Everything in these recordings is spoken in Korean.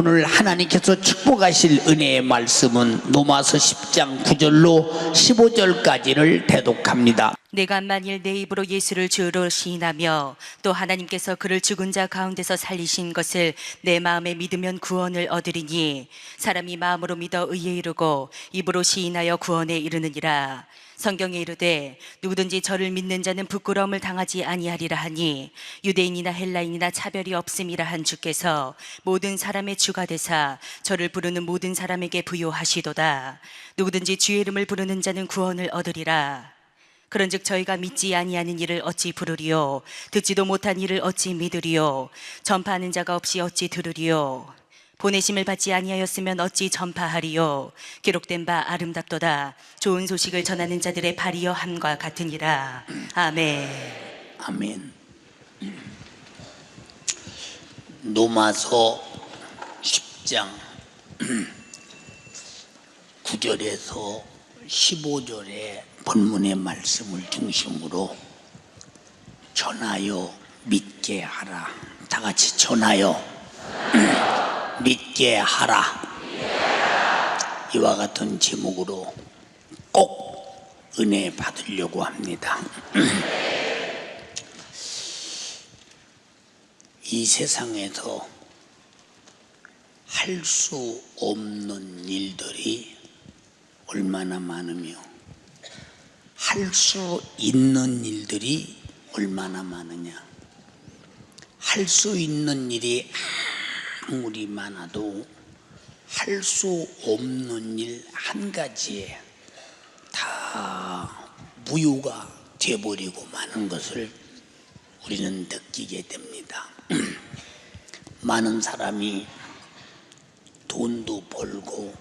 오늘 하나님께서 축복하실 은혜의 말씀은 로마서 10장 9절로 15절까지를 대독합니다. 내가 만일 내 입으로 예수를 주로 시인하며 또 하나님께서 그를 죽은 자 가운데서 살리신 것을 내 마음에 믿으면 구원을 얻으리니 사람이 마음으로 믿어 의에 이르고 입으로 시인하여 구원에 이르느니라. 성경에 이르되 누구든지 저를 믿는 자는 부끄러움을 당하지 아니하리라 하니 유대인이나 헬라인이나 차별이 없음이라 한 주께서 모든 사람의 주가 되사 저를 부르는 모든 사람에게 부요하시도다. 누구든지 주의 이름을 부르는 자는 구원을 얻으리라. 그런즉 저희가 믿지 아니하는 일을 어찌 부르리요? 듣지도 못한 일을 어찌 믿으리요? 전파하는 자가 없이 어찌 들으리요? 보내심을 받지 아니하였으면 어찌 전파하리요? 기록된 바 아름답도다. 좋은 소식을 전하는 자들의 발이여 함과 같으니라. 아멘. 아멘. 로마서 10장 9절에서 15절의 본문의 말씀을 중심으로 전하여 믿게 하라. 다 같이 전하여 믿게 하라. 이와 같은 제목으로 꼭 은혜 받으려고 합니다. 이 세상에서 할 수 없는 일들이 얼마나 많으며 할 수 있는 일들이 얼마나 많으냐. 할 수 있는 일이 아무리 많아도 할 수 없는 일 한 가지에 다 무효가 되어버리고 마는 것을 우리는 느끼게 됩니다. 많은 사람이 돈도 벌고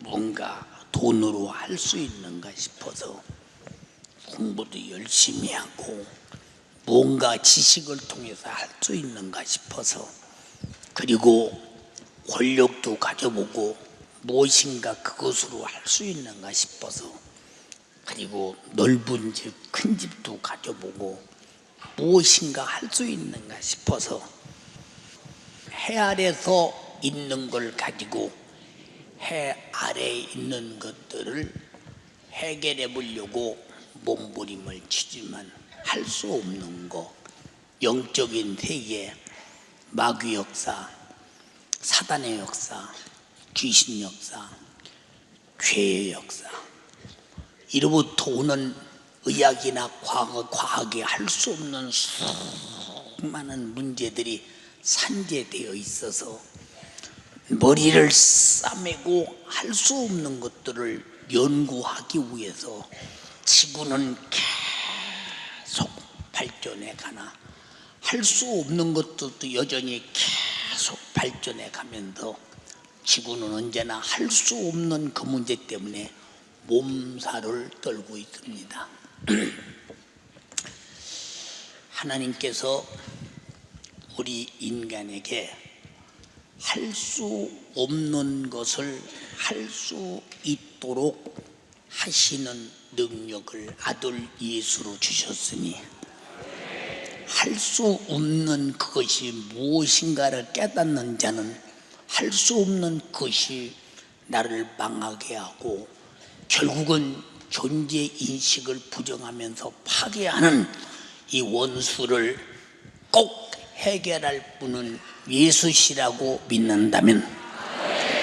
뭔가 돈으로 할 수 있는가 싶어서 공부도 열심히 하고 뭔가 지식을 통해서 할 수 있는가 싶어서, 그리고 권력도 가져보고 무엇인가 그것으로 할 수 있는가 싶어서, 그리고 넓은 집, 큰 집도 가져보고 무엇인가 할 수 있는가 싶어서 해 아래서 있는 걸 가지고 해 아래에 있는 것들을 해결해 보려고 몸부림을 치지만 할 수 없는 거, 영적인 세계, 마귀 역사, 사단의 역사, 귀신 역사, 죄의 역사, 이로부터 오는 의학이나 과학이 할 수 없는 수많은 문제들이 산재되어 있어서 머리를 싸매고 할 수 없는 것들을 연구하기 위해서 지구는 계속 발전해 가나 할 수 없는 것들도 여전히 계속 발전해 가면서 지구는 언제나 할 수 없는 그 문제 때문에 몸살을 떨고 있습니다. 하나님께서 우리 인간에게 할 수 없는 것을 할 수 있도록 하시는 능력을 아들 예수로 주셨으니, 할 수 없는 그것이 무엇인가를 깨닫는 자는 할 수 없는 것이 나를 망하게 하고 결국은 존재 인식을 부정하면서 파괴하는 이 원수를 꼭 해결할 분은 예수시라고 믿는다면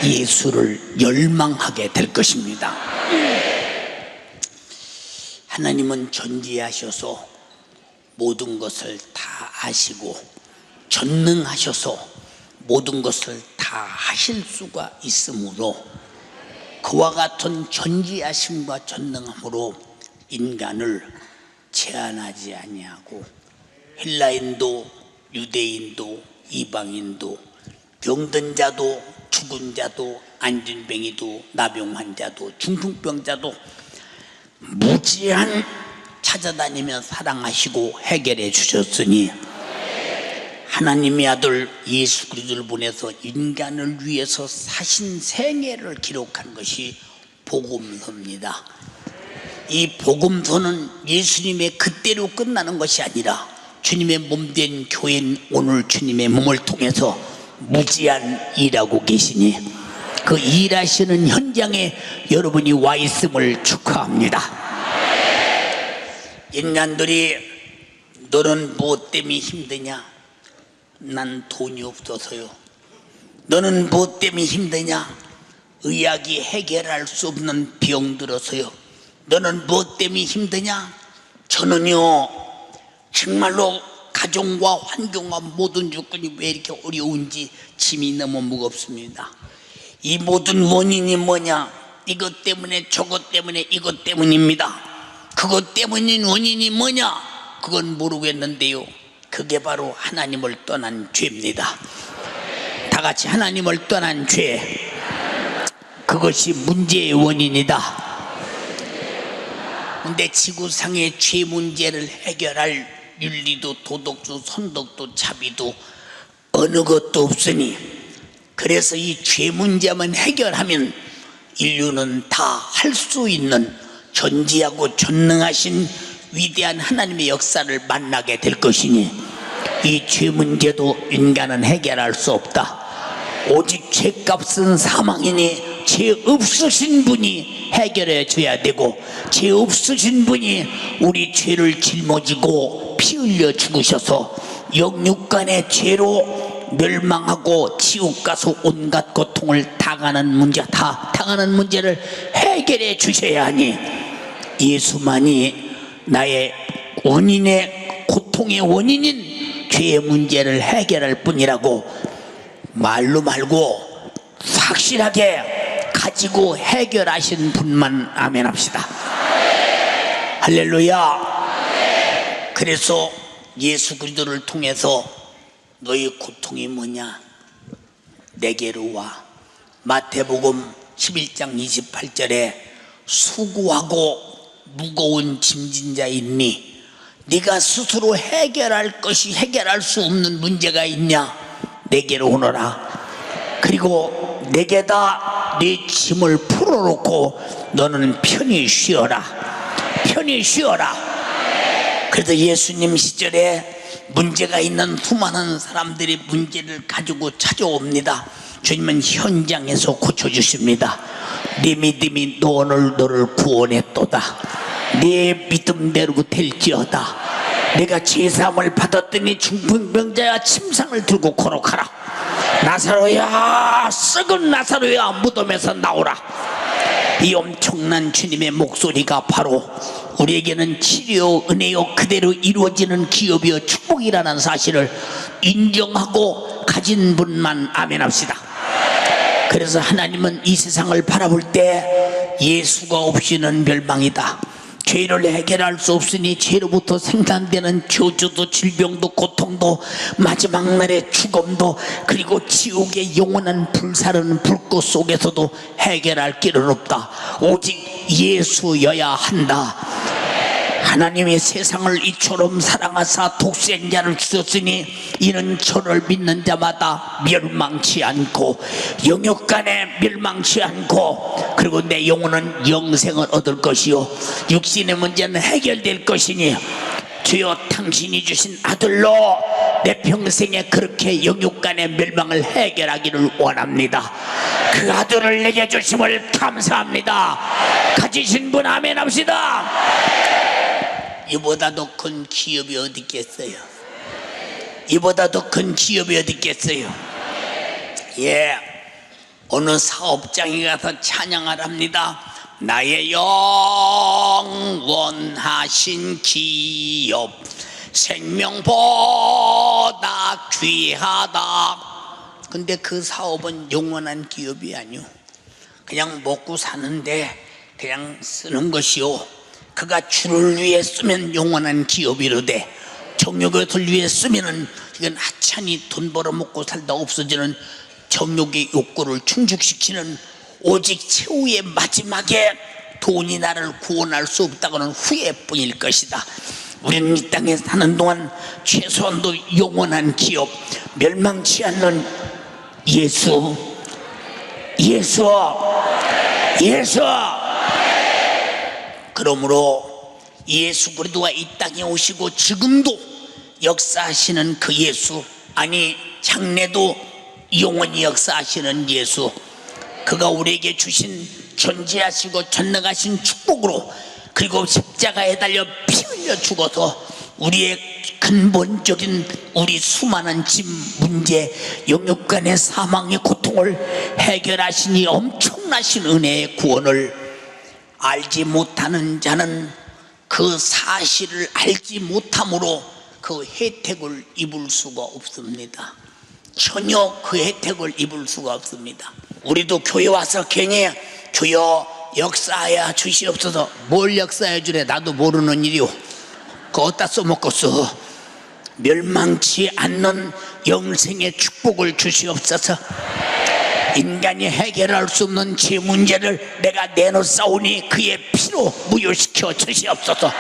예수를 열망하게 될 것입니다. 하나님은 전지하셔서 모든 것을 다 아시고 전능하셔서 모든 것을 다 하실 수가 있으므로, 그와 같은 전지하심과 전능함으로 인간을 제한하지 아니하고 헬라인도 유대인도 이방인도 병든 자도 죽은 자도 안진뱅이도 나병 환자도 중풍병자도 무제한 찾아다니며 사랑하시고 해결해 주셨으니, 하나님의 아들 예수 그리스도를 보내서 인간을 위해서 사신 생애를 기록한 것이 복음서입니다. 이 복음서는 예수님의 그때로 끝나는 것이 아니라 주님의 몸된 교회인 오늘 주님의 몸을 통해서 무지한 일하고 계시니 그 일하시는 현장에 여러분이 와 있음을 축하합니다. 인간들이 너는 무엇 때문에 힘드냐? 난 돈이 없어서요. 너는 무엇 때문에 힘드냐? 의학이 해결할 수 없는 병 들어서요. 너는 무엇 때문에 힘드냐? 저는요 정말로 가정과 환경과 모든 조건이 왜 이렇게 어려운지 짐이 너무 무겁습니다. 이 모든 원인이 뭐냐? 이것 때문에 저것 때문에 이것 때문입니다. 그것 때문인 원인이 뭐냐? 그건 모르겠는데요, 그게 바로 하나님을 떠난 죄입니다. 다 같이 하나님을 떠난 죄, 그것이 문제의 원인이다. 근데 지구상의 죄 문제를 해결할 윤리도 도덕도 선덕도 자비도 어느 것도 없으니, 그래서 이 죄 문제만 해결하면 인류는 다 할 수 있는 전지하고 전능하신 위대한 하나님의 역사를 만나게 될 것이니, 이 죄 문제도 인간은 해결할 수 없다. 오직 죄값은 사망이니 죄 없으신 분이 해결해 줘야 되고, 죄 없으신 분이 우리 죄를 짊어지고 피 흘려 죽으셔서 영육간의 죄로 멸망하고 지옥 가서 온갖 고통을 당하는 문제를 해결해 주셔야 하니, 예수만이 나의 원인의 고통의 원인인 죄의 문제를 해결할 뿐이라고 말로 말고 확실하게 가지고 해결하신 분만 아멘 합시다. 할렐루야. 그래서 예수 그리스도를 통해서 너의 고통이 뭐냐? 내게로 와. 마태복음 11장 28절에 수고하고 무거운 짐진 자 있니? 네가 스스로 해결할 수 없는 문제가 있냐? 내게로 오너라. 그리고 내게다 네 짐을 풀어놓고 너는 편히 쉬어라. 편히 쉬어라. 그래서 예수님 시절에 문제가 있는 수많은 사람들이 문제를 가지고 찾아옵니다. 주님은 현장에서 고쳐주십니다. 네 믿음이 오늘 너를 구원했도다. 네 믿음대로 될지어다. 내가 제사함을 받았더니 중풍병자야 침상을 들고 거룩하라. 나사로야, 썩은 나사로야, 무덤에서 나오라. 이 엄청난 주님의 목소리가 바로 우리에게는 치료 은혜요 그대로 이루어지는 기업이요 축복이라는 사실을 인정하고 가진 분만 아멘 합시다. 그래서 하나님은 이 세상을 바라볼 때 예수가 없이는 멸망이다. 죄를 해결할 수 없으니 죄로부터 생산되는 저주도 질병도 고통도 마지막 날의 죽음도, 그리고 지옥의 영원한 불사르는 불꽃 속에서도 해결할 길은 없다. 오직 예수여야 한다. 하나님의 세상을 이처럼 사랑하사 독생자를 주셨으니 이는 저를 믿는 자마다 멸망치 않고 영육간에 멸망치 않고, 그리고 내 영혼은 영생을 얻을 것이요 육신의 문제는 해결될 것이니, 주여 당신이 주신 아들로 내 평생에 그렇게 영육간의 멸망을 해결하기를 원합니다. 그 아들을 내게 주심을 감사합니다. 가지신 분 아멘 합시다. 이보다 더 큰 기업이 어디 있겠어요? 이보다 더 큰 기업이 어디 있겠어요? 예, 어느 사업장에 가서 찬양을 합니다. 나의 영원하신 기업 생명보다 귀하다. 근데 그 사업은 영원한 기업이 아니오. 그냥 먹고 사는데 그냥 쓰는 것이요, 그가 주를 위해 쓰면 영원한 기업이로되 정욕을 위해 쓰면은 이건 하찮이 돈 벌어 먹고 살다 없어지는 정욕의 욕구를 충족시키는, 오직 최후의 마지막에 돈이 나를 구원할 수 없다고는 후회뿐일 것이다. 우리는 이 땅에 사는 동안 최소한도 영원한 기업, 멸망치 않는 예수. 그러므로 예수 그리스도가 이 땅에 오시고 지금도 역사하시는 그 예수, 아니 장래도 영원히 역사하시는 예수, 그가 우리에게 주신 존재하시고 전능하신 축복으로, 그리고 십자가에 달려 피 흘려 죽어서 우리의 근본적인 우리 수많은 짐 문제, 영육간의 사망의 고통을 해결하시니 엄청나신 은혜의 구원을 알지 못하는 자는 그 사실을 알지 못함으로 그 혜택을 입을 수가 없습니다. 전혀 그 혜택을 입을 수가 없습니다. 우리도 교회 와서 괜히 주여 역사하여 주시옵소서. 뭘 역사해 주래? 나도 모르는 일이오. 그거 어디다 써먹겠어? 멸망치 않는 영생의 축복을 주시옵소서. 인간이 해결할 수 없는 제 문제를 내가 내놓사오니 그의 피로 무효시켜 주시옵소서.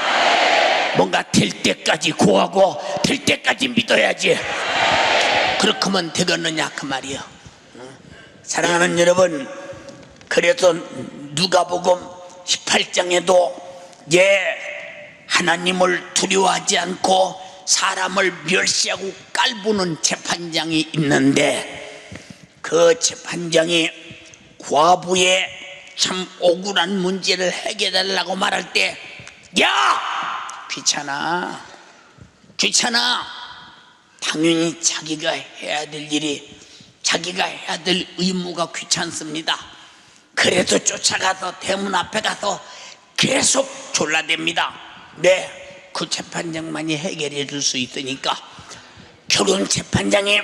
뭔가 될 때까지 구하고 될 때까지 믿어야지. 그렇게 하면 되겠느냐 그 말이요. 사랑하는 여러분, 그래서 누가복음 18장에도 하나님을 두려워하지 않고 사람을 멸시하고 깔보는 재판장이 있는데, 그 재판장이 과부의 참 억울한 문제를 해결하려고 말할 때, 야! 귀찮아. 당연히 자기가 해야 될 일이, 자기가 해야 될 의무가 귀찮습니다. 그래서 쫓아가서 대문 앞에 가서 계속 졸라댑니다. 네, 그 재판장만이 해결해 줄 수 있으니까. 결혼 재판장이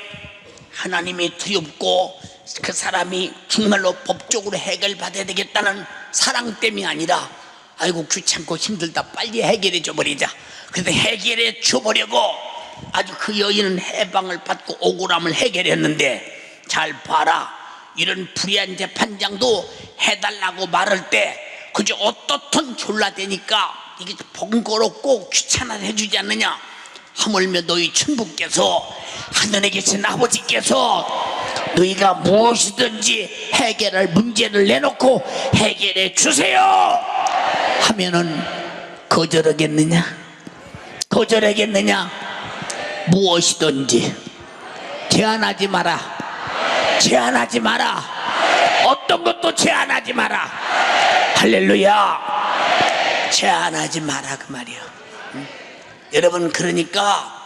하나님이 두렵고 그 사람이 정말로 법적으로 해결받아야 되겠다는 사랑 때문이 아니라, 아이고 귀찮고 힘들다, 빨리 해결해 줘버리자. 그래서 해결해 줘보려고 아주 그 여인은 해방을 받고 억울함을 해결했는데, 잘 봐라, 이런 불의한 재판장도 해달라고 말할 때 그저 어떻든 졸라대니까 이게 번거롭고 귀찮아서 해주지 않느냐. 하물며 너희 천부께서, 하늘에 계신 아버지께서 너희가 무엇이든지 해결할 문제를 내놓고 해결해 주세요 하면은 거절하겠느냐? 무엇이든지 제한하지 마라. 어떤 것도 제한하지 마라. 할렐루야. 제한하지 마라 그 말이야. 여러분, 그러니까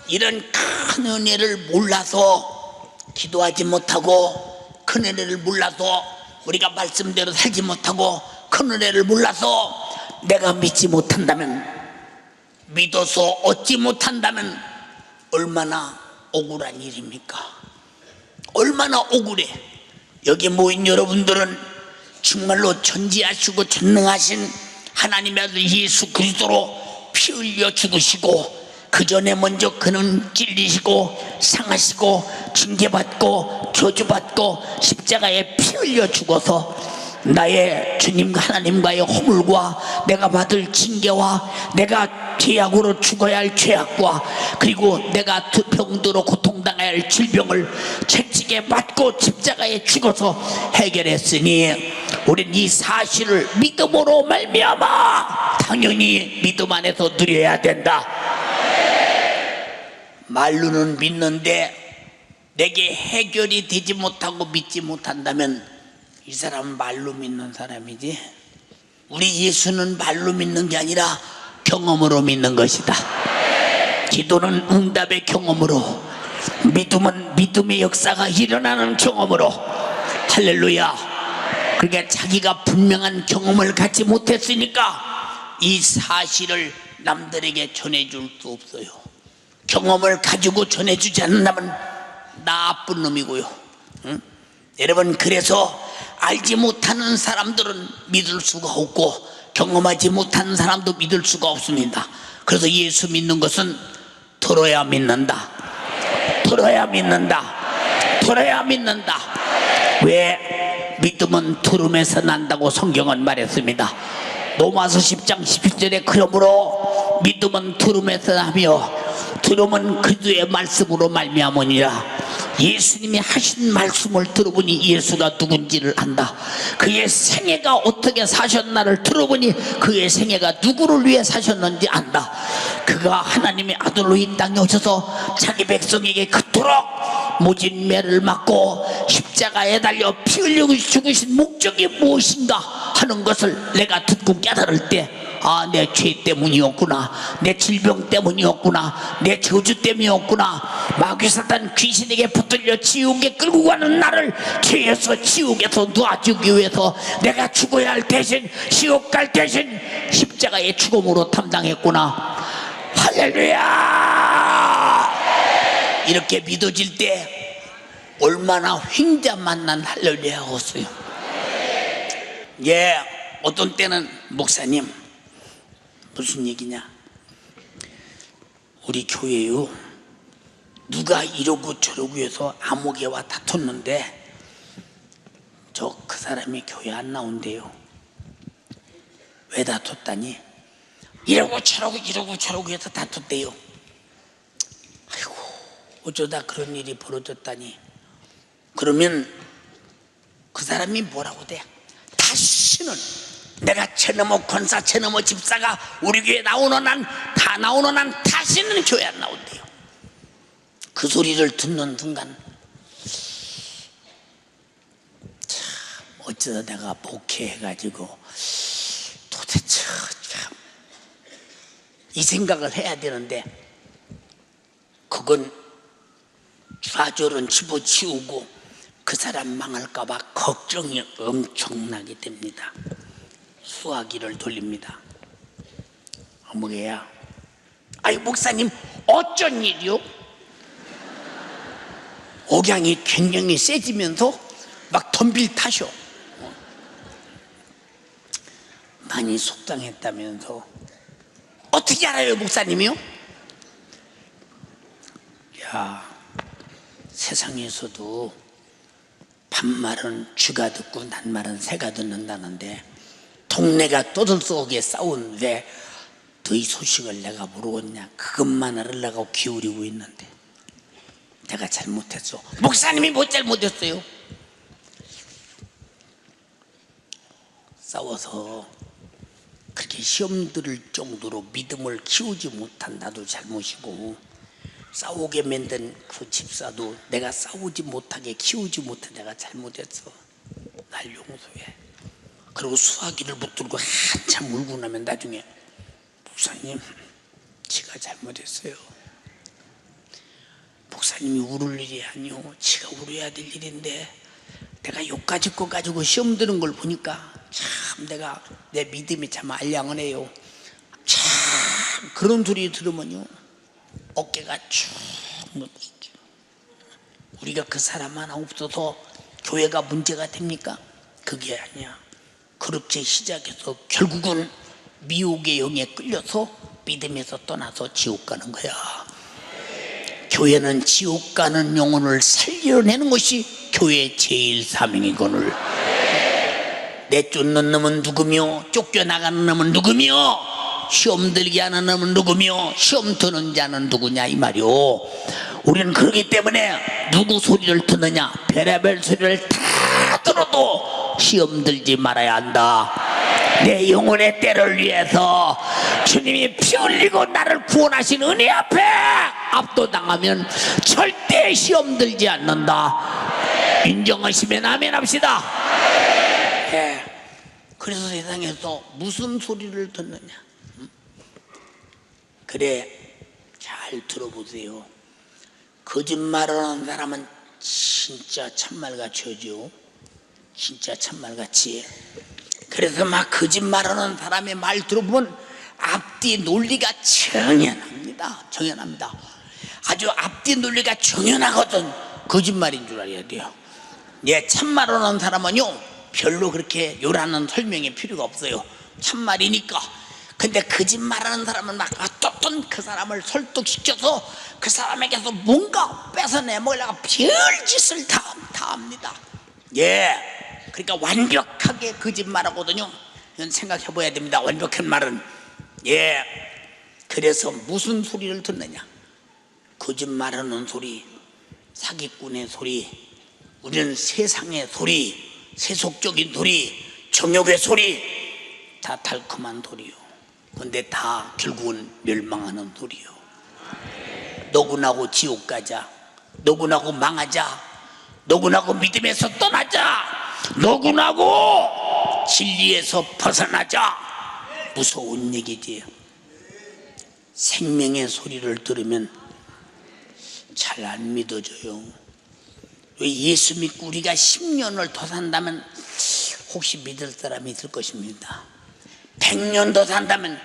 이런 큰 은혜를 몰라서 기도하지 못하고, 큰 은혜를 몰라서 우리가 말씀대로 살지 못하고, 큰 은혜를 몰라서 내가 믿지 못한다면, 믿어서 얻지 못한다면 얼마나 억울한 일입니까? 얼마나 억울해. 여기 모인 여러분들은 정말로 전지하시고 전능하신 하나님의 아들 예수 그리스도로 피 흘려 죽으시고, 그 전에 먼저 그는 찔리시고 상하시고 징계받고 저주받고 십자가에 피 흘려 죽어서 나의 주님 하나님과의 허물과 내가 받을 징계와 내가 죄악으로 죽어야 할 죄악과, 그리고 내가 병들어 고통당해야 할 질병을 채찍에 맞고 십자가에 죽어서 해결했으니, 우린 이 사실을 믿음으로 말미암아 당연히 믿음 안에서 누려야 된다. 말로는 믿는데 내게 해결이 되지 못하고 믿지 못한다면 이 사람은 말로 믿는 사람이지, 우리 예수는 말로 믿는 게 아니라 경험으로 믿는 것이다. 기도는 응답의 경험으로, 믿음은 믿음의 역사가 일어나는 경험으로. 할렐루야. 그러니까 자기가 분명한 경험을 갖지 못했으니까 이 사실을 남들에게 전해줄 수 없어요. 경험을 가지고 전해주지 않는다면 나쁜 놈이고요. 응? 여러분, 그래서 알지 못하는 사람들은 믿을 수가 없고 경험하지 못하는 사람도 믿을 수가 없습니다. 그래서 예수 믿는 것은 들어야 믿는다. 왜? 믿음은 들음에서 난다고 성경은 말했습니다. 로마서 10장 11절에 그러므로 믿음은 들음에서 나며 들음은 그리스도의 말씀으로 말미암으니라. 예수님이 하신 말씀을 들어보니 예수가 누군지를 안다. 그의 생애가 어떻게 사셨나를 들어보니 그의 생애가 누구를 위해 사셨는지 안다. 그가 하나님의 아들로 이 땅에 오셔서 자기 백성에게 그토록 모진매를 맞고 십자가에 달려 피 흘리고 죽으신 목적이 무엇인가 하는 것을 내가 듣고 깨달을 때, 아, 내 죄 때문이었구나, 내 질병 때문이었구나, 내 저주 때문이었구나. 마귀 사탄 귀신에게 붙들려 지옥에 끌고 가는 나를 죄에서 지옥에서 놓아주기 위해서 내가 죽어야 할 대신, 지옥 갈 대신 십자가의 죽음으로 담당했구나. 할렐루야! 이렇게 믿어질 때 얼마나 횡자 만난 할렐루야였어요. 예, 어떤 때는 목사님 무슨 얘기냐, 우리 교회요 누가 이러고 저러고 해서 아무개와 다퉜는데 저 그 사람이 교회 안 나온대요. 왜 다퉜다니? 이러고 저러고 해서 다퉜대요. 아이고, 어쩌다 그런 일이 벌어졌다니. 그러면 그 사람이 뭐라고 돼? 다시는 내가 최너머 권사, 최너머 집사가 우리 교회 나오는 한, 다 나오는 한 다시는 교회 안 나온대요. 그 소리를 듣는 순간 참 어쩌다 내가 목회해가지고 도대체 참 이 생각을 해야 되는데, 그건 좌절은 집어치우고 그 사람 망할까봐 걱정이 엄청나게 됩니다. 수화기를 돌립니다. 어머게야, 아이 목사님 어쩐 일이요? 억양이 굉장히 세지면서 막 덤빌 타셔. 많이 속상했다면서. 어떻게 알아요 목사님이요? 야, 세상에서도 반말은 쥐가 듣고 낱말은 새가 듣는다는데 동네가 떠들썩하게 싸운 왜 너희 소식을 내가 모르겠냐, 그것만을 내가 기울이고 있는데 내가 잘못했어. 목사님이 뭐 잘못했어요? 싸워서 그렇게 시험 들을 정도로 믿음을 키우지 못한 나도 잘못이고, 싸우게 만든 그 집사도 내가 싸우지 못하게 키우지 못해 내가 잘못했어. 날 용서해. 그리고 수화기를 붙들고 한참 울고 나면 나중에 목사님 지가 잘못했어요. 목사님이 울을 일이 아니오, 지가 울어야 될 일인데 내가 욕까지 거 가지고 시험 드는 걸 보니까 참 내가 내 믿음이 참 알량하네요. 참 그런 소리 들으면요 어깨가 쭉 묻죠. 우리가 그 사람 하나 없어서 교회가 문제가 됩니까? 그게 아니야. 그렇게 시작해서 결국은 미혹의 영에 끌려서 믿음에서 떠나서 지옥 가는 거야. 교회는 지옥 가는 영혼을 살려내는 것이 교회의 제일 사명이거늘. 내쫓는 놈은 누구며, 쫓겨나가는 놈은 누구며, 시험 들게 하는 놈은 누구며, 시험 드는 자는 누구냐 이 말이오. 우리는 그렇기 때문에 누구 소리를 듣느냐, 별의별 소리를 다 들어도 시험 들지 말아야 한다. 내 영혼의 때를 위해서 주님이 피 흘리고 나를 구원하신 은혜 앞에 압도당하면 절대 시험 들지 않는다. 인정하시면 아멘 합시다. 예. 그래서 세상에서 무슨 소리를 듣느냐? 그래, 잘 들어보세요. 거짓말하는 사람은 진짜 참말같이죠. 진짜 참말같이. 그래서 막 거짓말하는 사람의 말 들어보면 앞뒤 논리가 정연합니다. 정연합니다. 아주 앞뒤 논리가 정연하거든. 거짓말인 줄 알아야 돼요. 예, 참말하는 사람은요 별로 그렇게 요란한 설명이 필요가 없어요. 참말이니까. 근데 거짓말하는 사람은 막 어떻든 그 사람을 설득시켜서 그 사람에게서 뭔가 뺏어내먹으려고 별짓을 다 합니다. 예, 그러니까 완벽하게 거짓말하거든요. 이건 생각해 봐야 됩니다. 완벽한 말은. 예, 그래서 무슨 소리를 듣느냐? 거짓말하는 소리, 사기꾼의 소리, 우리는 세상의 소리, 세속적인 소리, 정욕의 소리, 다 달콤한 소리요. 근데 다 결국은 멸망하는 소리요. 너구나고 지옥 가자. 노군하고 망하자, 노군하고 믿음에서 떠나자, 노군하고 진리에서 벗어나자. 무서운 얘기지요. 생명의 소리를 들으면 잘 안 믿어져요. 왜 예수 믿고 우리가 10년을 더 산다면 혹시 믿을 사람이 있을 것입니다. 100년 더 산다면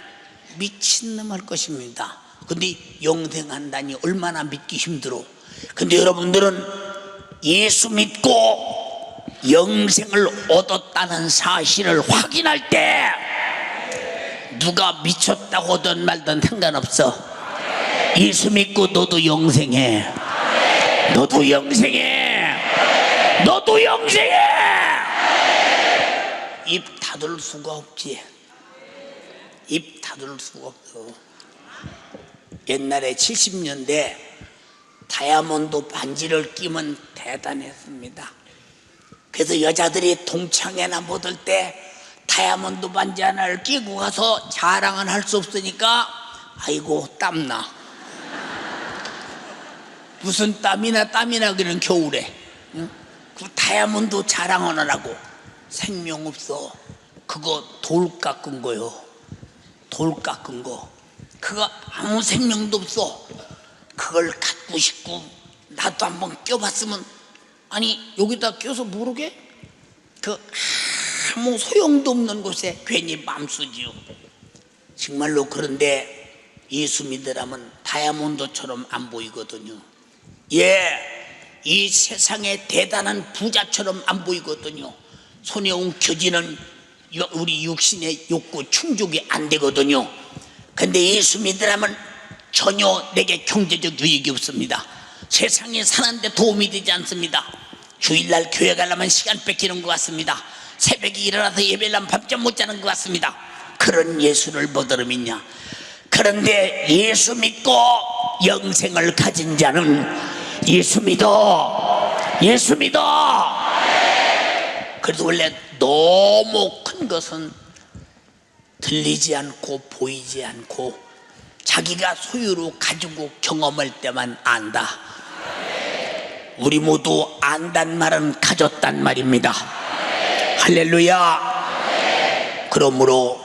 미친놈 할 것입니다. 근데 영생한다니 얼마나 믿기 힘들어. 근데 여러분들은 예수 믿고 영생을 얻었다는 사실을 확인할 때 누가 미쳤다고 하든 말든 상관없어. 예수 믿고 너도 영생해. 너도 영생해. 너도 영생해. 입 닫을 수가 없지. 입 닫을 수가 없어. 옛날에 70년대 다이아몬드 반지를 끼면 대단했습니다. 그래서 여자들이 동창회나 못 올 때 다이아몬드 반지 하나를 끼고 가서 자랑은 할 수 없으니까 아이고 땀나. 무슨 땀이나 그런 겨울에. 응? 그 다이아몬드 자랑하느라고. 생명 없어. 그거 돌 깎은 거요. 돌 깎은 거. 그거 아무 생명도 없어. 그걸 갖고 싶고 나도 한번 껴봤으면. 아니 여기다 껴서 모르게? 그 아무 소용도 없는 곳에 괜히 맘 쓰지요. 정말로. 그런데 예수 믿으라면 다이아몬드처럼 안 보이거든요. 예, 이 세상의 대단한 부자처럼 안 보이거든요. 손에 웅켜지는 우리 육신의 욕구 충족이 안 되거든요. 근데 예수 믿으라면 전혀 내게 경제적 유익이 없습니다. 세상에 사는데 도움이 되지 않습니다. 주일날 교회 가려면 시간 뺏기는 것 같습니다. 새벽에 일어나서 예배를 하면 밤잠 못 자는 것 같습니다. 그런 예수를 뭐더러 믿냐. 그런데 예수 믿고 영생을 가진 자는 예수 믿어. 예수 믿어. 그래도 원래 너무 큰 것은 들리지 않고 보이지 않고 자기가 소유로 가지고 경험할 때만 안다. 우리 모두 안단 말은 가졌단 말입니다. 할렐루야. 그러므로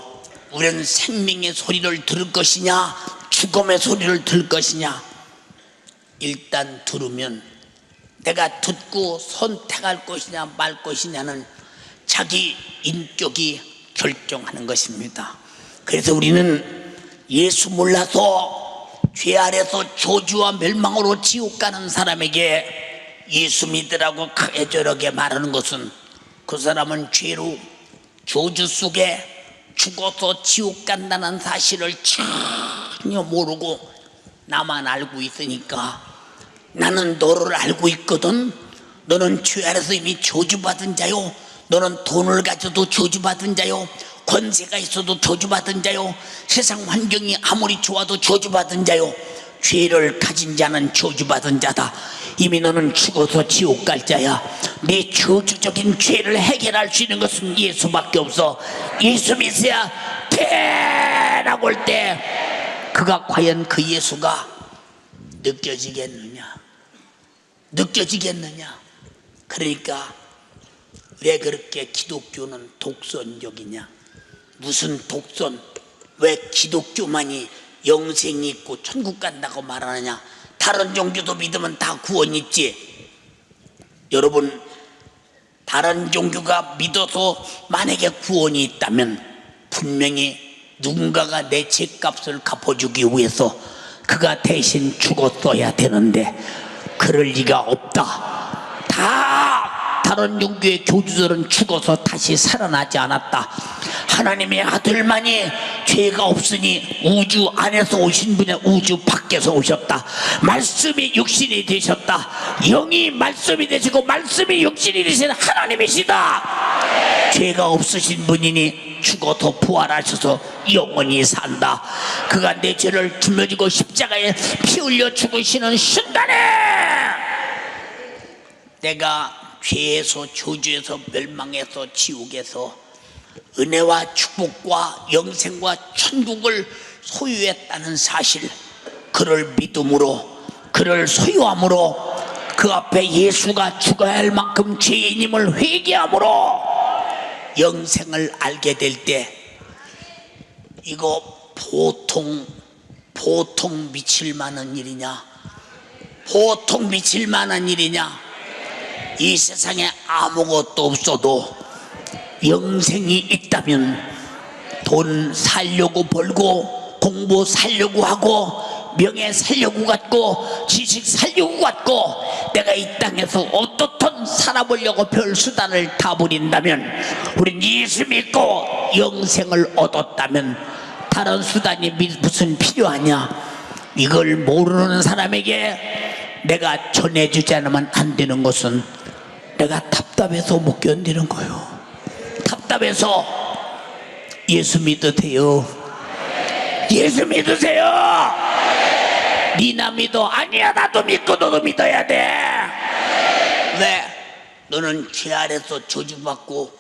우리는 생명의 소리를 들을 것이냐 죽음의 소리를 들을 것이냐. 일단 들으면 내가 듣고 선택할 것이냐 말 것이냐는 자기 인격이 결정하는 것입니다. 그래서 우리는 예수 몰라서 죄 아래서 저주와 멸망으로 지옥 가는 사람에게 예수 믿으라고 애절하게 말하는 것은 그 사람은 죄로 저주 속에 죽어서 지옥 간다는 사실을 전혀 모르고 나만 알고 있으니까 나는 너를 알고 있거든. 너는 죄 아래서 이미 저주받은 자요. 너는 돈을 가져도 저주받은 자요. 권세가 있어도 저주받은 자요. 세상 환경이 아무리 좋아도 저주받은 자요. 죄를 가진 자는 저주받은 자다. 이미 너는 죽어서 지옥 갈 자야. 네 저주적인 죄를 해결할 수 있는 것은 예수밖에 없어. 예수 믿어야 돼라고 할 때 그가 과연 그 예수가 느껴지겠느냐? 느껴지겠느냐? 그러니까 왜 그렇게 기독교는 독선적이냐? 무슨 독선? 왜 기독교만이 영생이 있고 천국 간다고 말하느냐? 다른 종교도 믿으면 다 구원 있지. 여러분, 다른 종교가 믿어서 만약에 구원이 있다면 분명히 누군가가 내 죄값을 갚아주기 위해서 그가 대신 죽었어야 되는데 그럴 리가 없다. 다 다른 종교의 교주들은 죽어서 다시 살아나지 않았다. 하나님의 아들만이 죄가 없으니 우주 안에서 오신 분이 우주 밖에서 오셨다. 말씀이 육신이 되셨다. 영이 말씀이 되시고 말씀이 육신이 되신 하나님이시다. 죄가 없으신 분이니 죽어서 부활하셔서 영원히 산다. 그가 내 죄를 짊어지고 십자가에 피 흘려 죽으시는 순간에 내가 죄에서 저주에서 멸망에서 지옥에서 은혜와 축복과 영생과 천국을 소유했다는 사실, 그를 믿음으로 그를 소유함으로 그 앞에 예수가 죽어야 할 만큼 죄인임을 회개함으로 영생을 알게 될 때, 이거 보통 미칠 만한 일이냐? 보통 미칠 만한 일이냐? 이 세상에 아무것도 없어도 영생이 있다면 돈 살려고 벌고, 공부 살려고 하고, 명예 살려고 갖고, 지식 살려고 갖고, 내가 이 땅에서 어떻든 살아보려고 별 수단을 다 부린다면, 우린 예수 믿고 영생을 얻었다면 다른 수단이 무슨 필요하냐? 이걸 모르는 사람에게 내가 전해주지 않으면 안 되는 것은, 내가 답답해서 못 견디는 거예요. 답답해서. 예수 믿으세요. 예수 믿으세요. 니나 믿어. 아니야, 나도 믿고 너도 믿어야 돼. 왜? 너는 죄 아래서 저주받고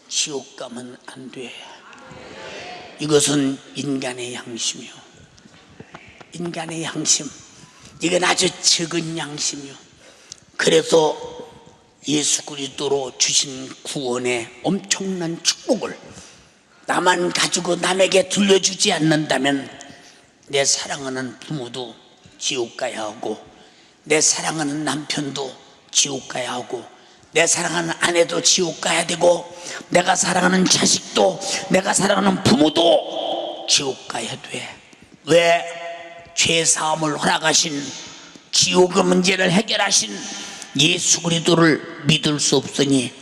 지옥 가면 안 돼. 이것은 인간의 양심이요. 인간의 양심. 이건 아주 적은 양심이요. 그래서 예수 그리스도로 주신 구원의 엄청난 축복을 나만 가지고 남에게 들려주지 않는다면 내 사랑하는 부모도 지옥 가야 하고, 내 사랑하는 남편도 지옥 가야 하고, 내 사랑하는 아내도 지옥 가야 되고, 내가 사랑하는 자식도, 내가 사랑하는 부모도 지옥 가야 돼. 왜? 죄 사함을 허락하신, 지옥의 문제를 해결하신 예수 그리스도를 믿을 수 없으니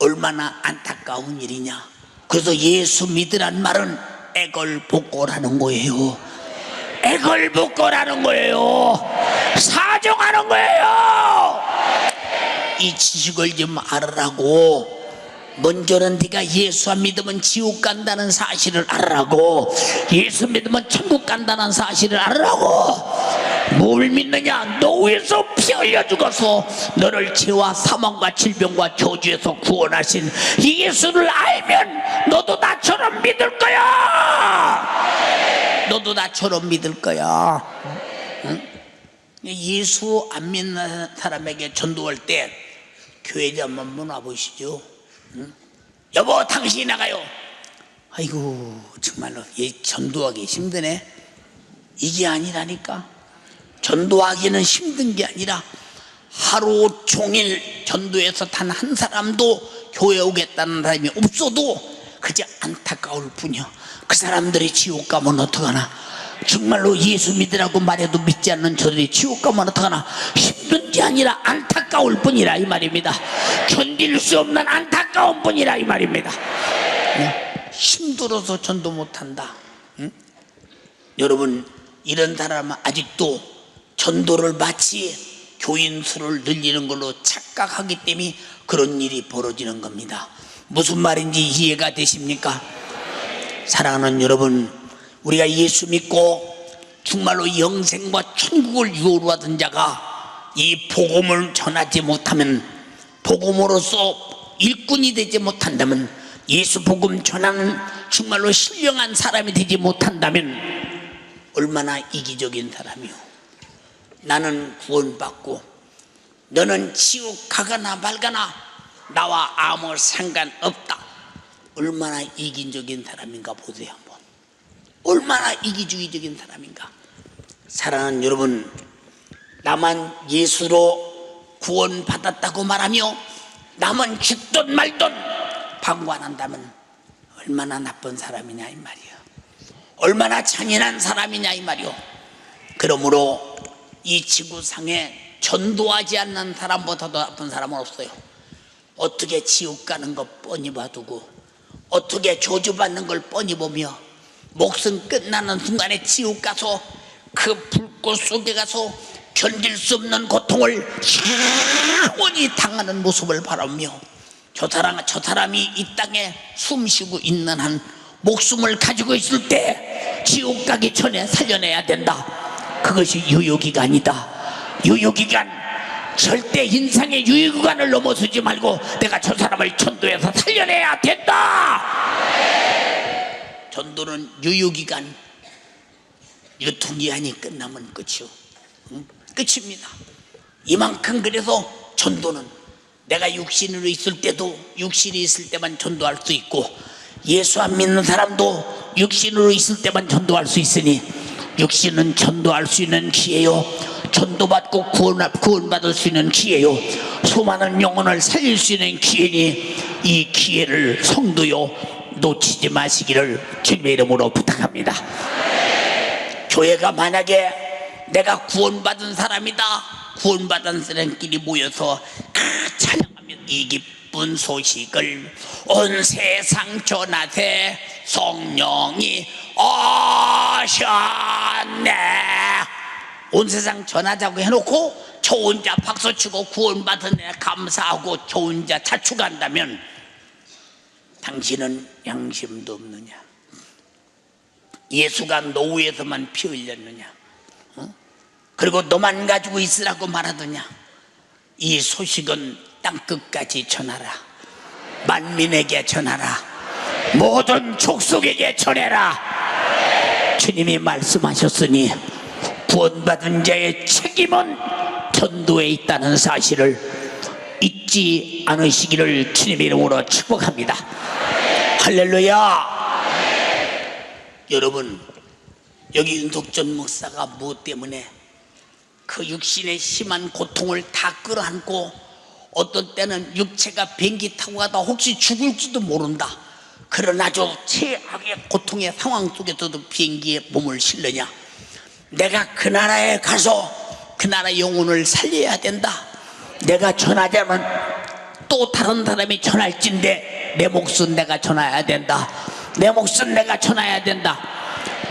얼마나 안타까운 일이냐. 그래서 예수 믿으란 말은 애걸복걸하는 거예요. 애걸복걸하는 거예요. 사정하는 거예요. 이 지식을 좀 알으라고. 먼저는 네가 예수 안 믿으면 지옥 간다는 사실을 알으라고. 예수 믿으면 천국 간다는 사실을 알으라고. 뭘 믿느냐? 너 위해서 피 흘려 죽어서 너를 죄와 사망과 질병과 저주에서 구원하신 예수를 알면 너도 나처럼 믿을 거야. 너도 나처럼 믿을 거야. 응? 예수 안 믿는 사람에게 전도할 때 교회 좀 한번 와보시죠. 응? 여보, 당신이 나가요. 아이고, 정말로 전도하기 힘드네. 이게 아니라니까. 전도하기는 힘든 게 아니라 하루 종일 전도해서 단 한 사람도 교회 오겠다는 사람이 없어도 그저 안타까울 뿐이야. 그 사람들이 지옥 가면 어떡하나. 정말로 예수 믿으라고 말해도 믿지 않는 저들이 지옥 가면 어떡하나. 힘든 게 아니라 안타까울 뿐이라 이 말입니다. 견딜 수 없는 안타까운 뿐이라 이 말입니다. 힘들어서 전도 못한다. 응? 여러분, 이런 사람은 아직도 전도를 마치 교인 수를 늘리는 걸로 착각하기 때문에 그런 일이 벌어지는 겁니다. 무슨 말인지 이해가 되십니까? 사랑하는 여러분, 우리가 예수 믿고 정말로 영생과 천국을 요구하던 자가 이 복음을 전하지 못하면, 복음으로서 일꾼이 되지 못한다면, 예수 복음 전하는 정말로 신령한 사람이 되지 못한다면 얼마나 이기적인 사람이요. 나는 구원받고 너는 지옥 가거나 말거나 나와 아무 상관없다. 얼마나 이기적인 사람인가 보세요 한번. 얼마나 이기주의적인 사람인가. 사랑하는 여러분, 나만 예수로 구원받았다고 말하며 남은 죽든 말든 방관한다면 얼마나 나쁜 사람이냐 이 말이야. 얼마나 잔인한 사람이냐 이 말이요. 그러므로 이 지구상에 전도하지 않는 사람보다도 나쁜 사람은 없어요. 어떻게 지옥 가는 거 뻔히 봐두고, 어떻게 저주받는 걸 뻔히 보며, 목숨 끝나는 순간에 지옥 가서 그 불꽃 속에 가서 견딜 수 없는 고통을 영원히 당하는 모습을 바라며, 저 사람이 이 땅에 숨쉬고 있는 한 목숨을 가지고 있을 때 지옥 가기 전에 살려내야 된다. 그것이 유효기간이다. 유효기간, 절대 인상의 유효기간을 넘어서지 말고 내가 저 사람을 전도해서 살려내야 된다. 전도는 유효기간, 유통기한이 끝나면 끝이요. 끝입니다. 이만큼. 그래서 전도는 내가 육신으로 있을 때도 육신이 있을 때만 전도할 수 있고, 예수 안 믿는 사람도 육신으로 있을 때만 전도할 수 있으니, 육신은 전도할 수 있는 기회요, 전도받고 구원받을 수 있는 기회요, 수많은 영혼을 살릴 수 있는 기회니, 이 기회를 성도요 놓치지 마시기를 주님의 이름으로 부탁합니다. 교회가 만약에 내가 구원받은 사람이다, 구원받은 사람끼리 모여서 찬양하면 이 기쁜 소식을 온 세상 전하세 성령이 오셨네. 온 세상 전하자고 해놓고 저 혼자 박수치고 구원받은 애 감사하고 저 혼자 자축한다면 당신은 양심도 없느냐? 예수가 노후에서만 피 흘렸느냐? 그리고 너만 가지고 있으라고 말하더냐? 이 소식은 땅끝까지 전하라. 만민에게 전하라. 모든 족속에게 전해라. 주님이 말씀하셨으니 구원받은 자의 책임은 전도에 있다는 사실을 잊지 않으시기를 주님의 이름으로 축복합니다. 할렐루야. 여러분, 여기 윤석전 목사가 무엇 때문에 그 육신의 심한 고통을 다 끌어안고, 어떤 때는 육체가 비행기 타고 가다 혹시 죽을지도 모른다, 그런 아주 최악의 고통의 상황 속에서도 비행기에 몸을 실느냐? 내가 그 나라에 가서 그 나라 영혼을 살려야 된다. 내가 전하자면 또 다른 사람이 전할진데 내 몫은 내가 전해야 된다. 내 몫은 내가 전해야 된다.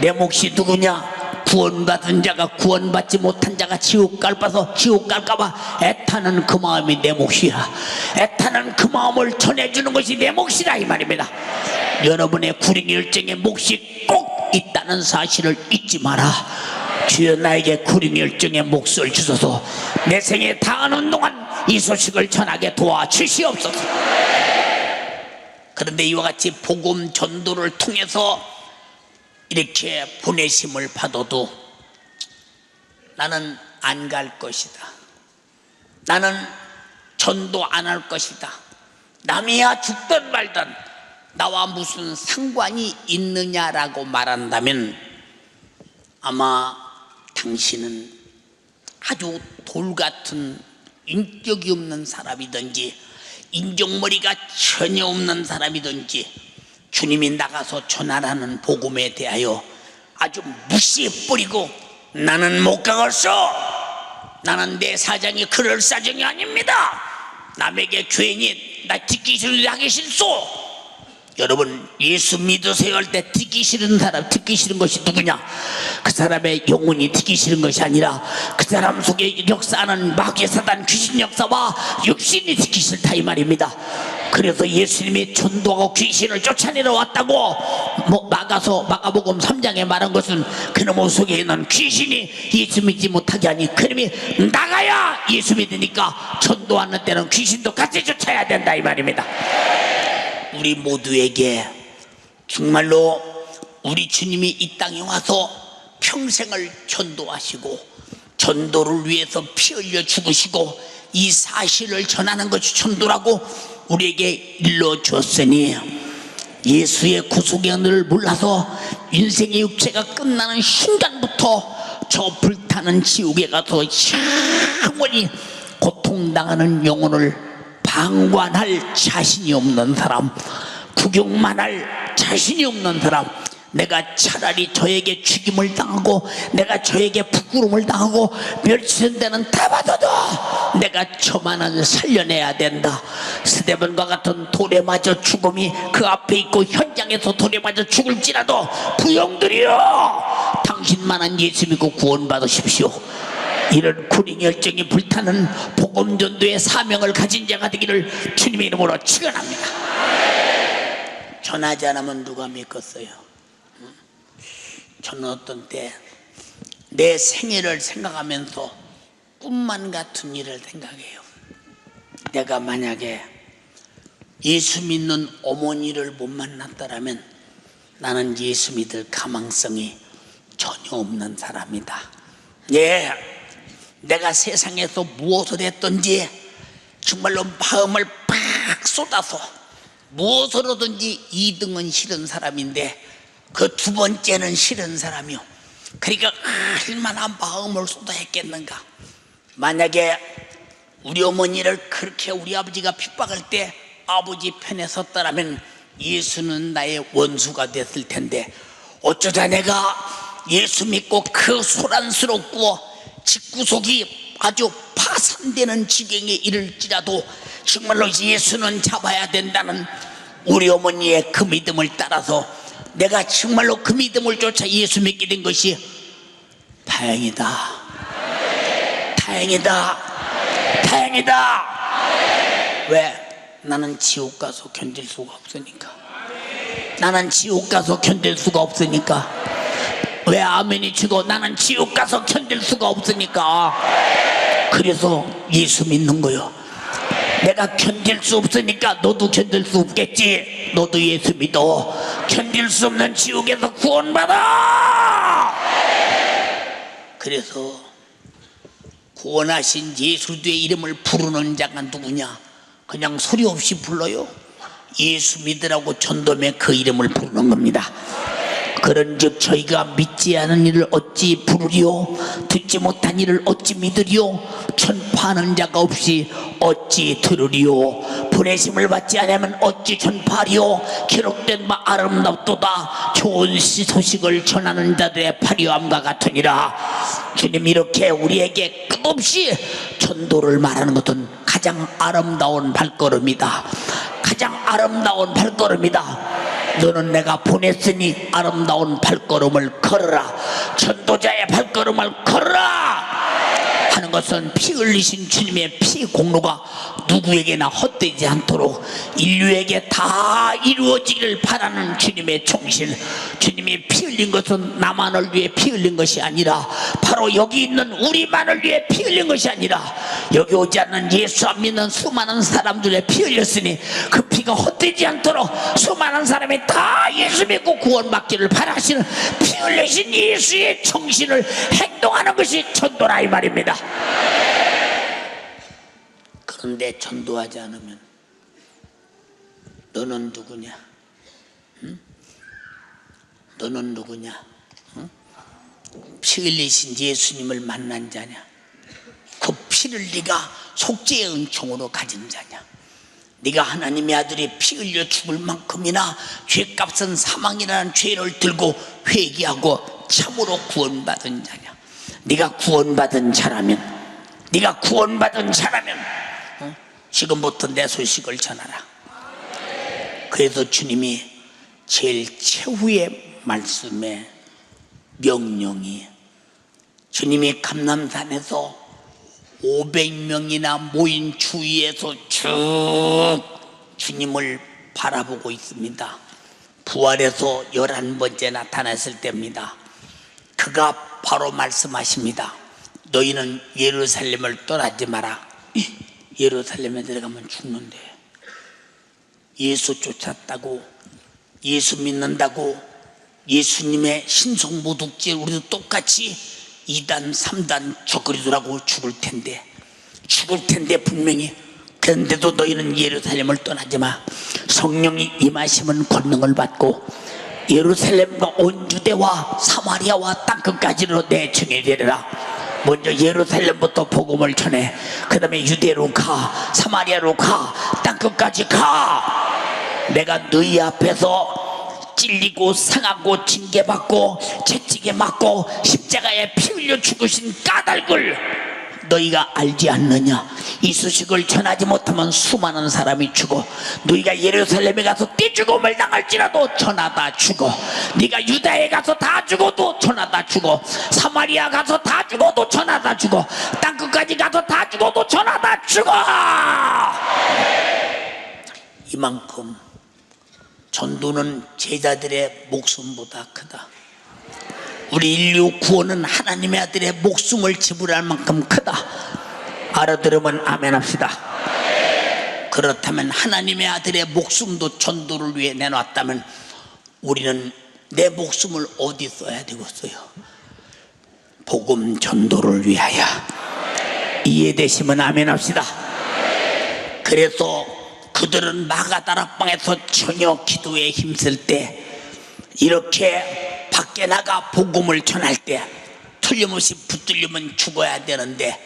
내 몫이 누구냐? 구원받은 자가 구원받지 못한 자가 지옥 갈까봐 애타는 그 마음이 내 몫이야. 애타는 그 마음을 전해주는 것이 내 몫이다, 이 말입니다. 여러분의 구령열정의 몫이 꼭 있다는 사실을 잊지 마라. 주여, 나에게 구령열정의 몫을 주소서. 내 생에 다하는 동안 이 소식을 전하게 도와주시옵소서. 그런데 이와 같이 복음 전도를 통해서 이렇게 보내심을 받아도 나는 안 갈 것이다, 나는 전도 안 할 것이다, 남이야 죽든 말든 나와 무슨 상관이 있느냐라고 말한다면 아마 당신은 아주 돌같은 인격이 없는 사람이든지 인정머리가 전혀 없는 사람이든지 주님이 나가서 전하라는 복음에 대하여 아주 무시해버리고 나는 못 가겠어, 나는 내 사정이 그럴 사정이 아닙니다, 남에게 괜히 나 듣기 싫은 일 하기 싫소. 여러분, 예수 믿으세요 할 때 듣기 싫은 사람, 듣기 싫은 것이 누구냐? 그 사람의 영혼이 듣기 싫은 것이 아니라 그 사람 속에 역사하는 마귀의 사단 귀신 역사와 육신이 듣기 싫다, 이 말입니다. 그래서 예수님이 전도하고 귀신을 쫓아내러 왔다고 마가복음 3장에 말한 것은 그놈의 속에 있는 귀신이 예수 믿지 못하게 하니 그놈이 나가야 예수 믿으니까 전도하는 때는 귀신도 같이 쫓아야 된다, 이 말입니다. 우리 모두에게 정말로 우리 주님이 이 땅에 와서 평생을 전도하시고 전도를 위해서 피 흘려 죽으시고 이 사실을 전하는 것이 전도라고 우리에게 일러주었으니 예수의 구속의 은혜를 몰라서 인생의 육체가 끝나는 순간부터 저 불타는 지옥에 가서 영원히 고통당하는 영혼을 방관할 자신이 없는 사람, 구경만 할 자신이 없는 사람, 내가 차라리 저에게 죽임을 당하고 내가 저에게 부끄러움을 당하고 멸치는 다 받아도 내가 저만은 살려내야 된다. 스데반과 같은 돌에 맞아 죽음이 그 앞에 있고 현장에서 돌에 맞아 죽을지라도 부형들이여, 당신만은 예수 믿고 구원받으십시오. 이런 구령열정이 불타는 복음전도의 사명을 가진 자가 되기를 주님의 이름으로 축원합니다. 전하지 않으면 누가 믿겠어요? 저는 어떤 때 내 생애를 생각하면서 꿈만 같은 일을 생각해요. 내가 만약에 예수 믿는 어머니를 못 만났더라면 나는 예수 믿을 가망성이 전혀 없는 사람이다. 예, 내가 세상에서 무엇을 했든지 정말로 마음을 팍 쏟아서 무엇으로든지 2등은 싫은 사람인데 그 두 번째는 싫은 사람이요. 그러니까 얼마나 마음을 쏟아했겠는가. 만약에 우리 어머니를 그렇게 우리 아버지가 핍박할 때 아버지 편에 섰다라면 예수는 나의 원수가 됐을 텐데, 어쩌다 내가 예수 믿고 그 소란스럽고 집구석이 아주 파산되는 지경에 이를지라도 정말로 예수는 잡아야 된다는 우리 어머니의 그 믿음을 따라서 내가 정말로 그 믿음을 쫓아 예수 믿게 된 것이 다행이다. 다행이다. 다행이다. 왜? 나는 지옥 가서 견딜 수가 없으니까. 나는 지옥 가서 견딜 수가 없으니까. 왜 아멘이 치고 나는 지옥 가서 견딜 수가 없으니까. 그래서 예수 믿는 거요. 내가 견딜 수 없으니까 너도 견딜 수 없겠지. 너도 예수 믿어. 견딜 수 없는 지옥에서 구원받아. 그래서 구원하신 예수의 이름을 부르는 자가 누구냐? 그냥 소리 없이 불러요. 예수 믿으라고 전도매 그 이름을 부르는 겁니다. 그런즉 저희가 믿지 않은 이를 어찌 부르리요? 듣지 못한 이를 어찌 믿으리요? 전파하는 자가 없이 어찌 들으리요? 보내심을 받지 않으면 어찌 전파하리요? 기록된 바 아름답도다. 좋은 소식을 전하는 자들의 발효함과 같으니라. 주님 이렇게 우리에게 끝없이 전도를 말하는 것은 가장 아름다운 발걸음이다. 가장 아름다운 발걸음이다. 너는 내가 보냈으니 아름다운 발걸음을 걸어라. 전도자의 발걸음을 걸어라 하는 것은 피 흘리신 주님의 피 공로가 누구에게나 헛되지 않도록 인류에게 다 이루어지기를 바라는 주님의 총실. 주님이 피 흘린 것은 나만을 위해 피 흘린 것이 아니라 바로 여기 있는 우리만을 위해 피 흘린 것이 아니라 여기 오지 않는 예수 안 믿는 수많은 사람들의 피 흘렸으니 그 피가 헛되지 않도록 수많은 사람이 다 예수 믿고 구원받기를 바라시는 피 흘리신 예수의 정신을 행동하는 것이 전도라 이 말입니다. 그런데 전도하지 않으면 너는 누구냐? 응? 너는 누구냐? 응? 피 흘리신 예수님을 만난 자냐? 그 피를 네가 속죄의 은총으로 가진 자냐? 네가 하나님의 아들이 피 흘려 죽을 만큼이나 죄값은 사망이라는 죄를 들고 회개하고 참으로 구원받은 자냐? 네가 구원받은 자라면, 네가 구원받은 자라면 지금부터 내 소식을 전하라. 그래서 주님이 제일 최후의 말씀의 명령이, 주님이 감람산에서 500명이나 모인 주위에서 쭉 주님을 바라보고 있습니다. 부활해서 11번째 나타났을 때입니다. 그가 바로 말씀하십니다. 너희는 예루살렘을 떠나지 마라. 예루살렘에 들어가면 죽는데. 예수 쫓았다고, 예수 믿는다고 예수님의 신성모독죄 우리도 똑같이 2단 3단 저거리더라고 죽을 텐데 분명히. 그런데도 너희는 예루살렘을 떠나지 마. 성령이 임하시면 권능을 받고 예루살렘과 온 유대와 사마리아와 땅끝까지로 내 증인이 되리라. 먼저 예루살렘부터 복음을 전해. 그 다음에 유대로 가, 사마리아로 가, 땅끝까지 가. 내가 너희 앞에서 찔리고 상하고 징계받고 채찍에 맞고 십자가에 피 흘려 죽으신 까닭을 너희가 알지 않느냐? 이 소식을 전하지 못하면 수많은 사람이 죽어. 너희가 예루살렘에 가서 떼죽음을 당할지라도 전하다 죽어. 네가 유다에 가서 다 죽어도 전하다 죽어. 사마리아 가서 다 죽어도 전하다 죽어. 땅끝까지 가서 다 죽어도 전하다 죽어. 이만큼 전도는 제자들의 목숨보다 크다. 우리 인류 구원은 하나님의 아들의 목숨을 지불할 만큼 크다. 알아들으면 아멘 합시다. 그렇다면 하나님의 아들의 목숨도 전도를 위해 내놨다면 우리는 내 목숨을 어디 써야 되겠어요? 복음 전도를 위하여, 이해되시면 아멘 합시다. 그래서 그들은 마가다락방에서 전혀 기도에 힘쓸 때, 이렇게 밖에 나가 복음을 전할 때 틀림없이 붙들리면 죽어야 되는데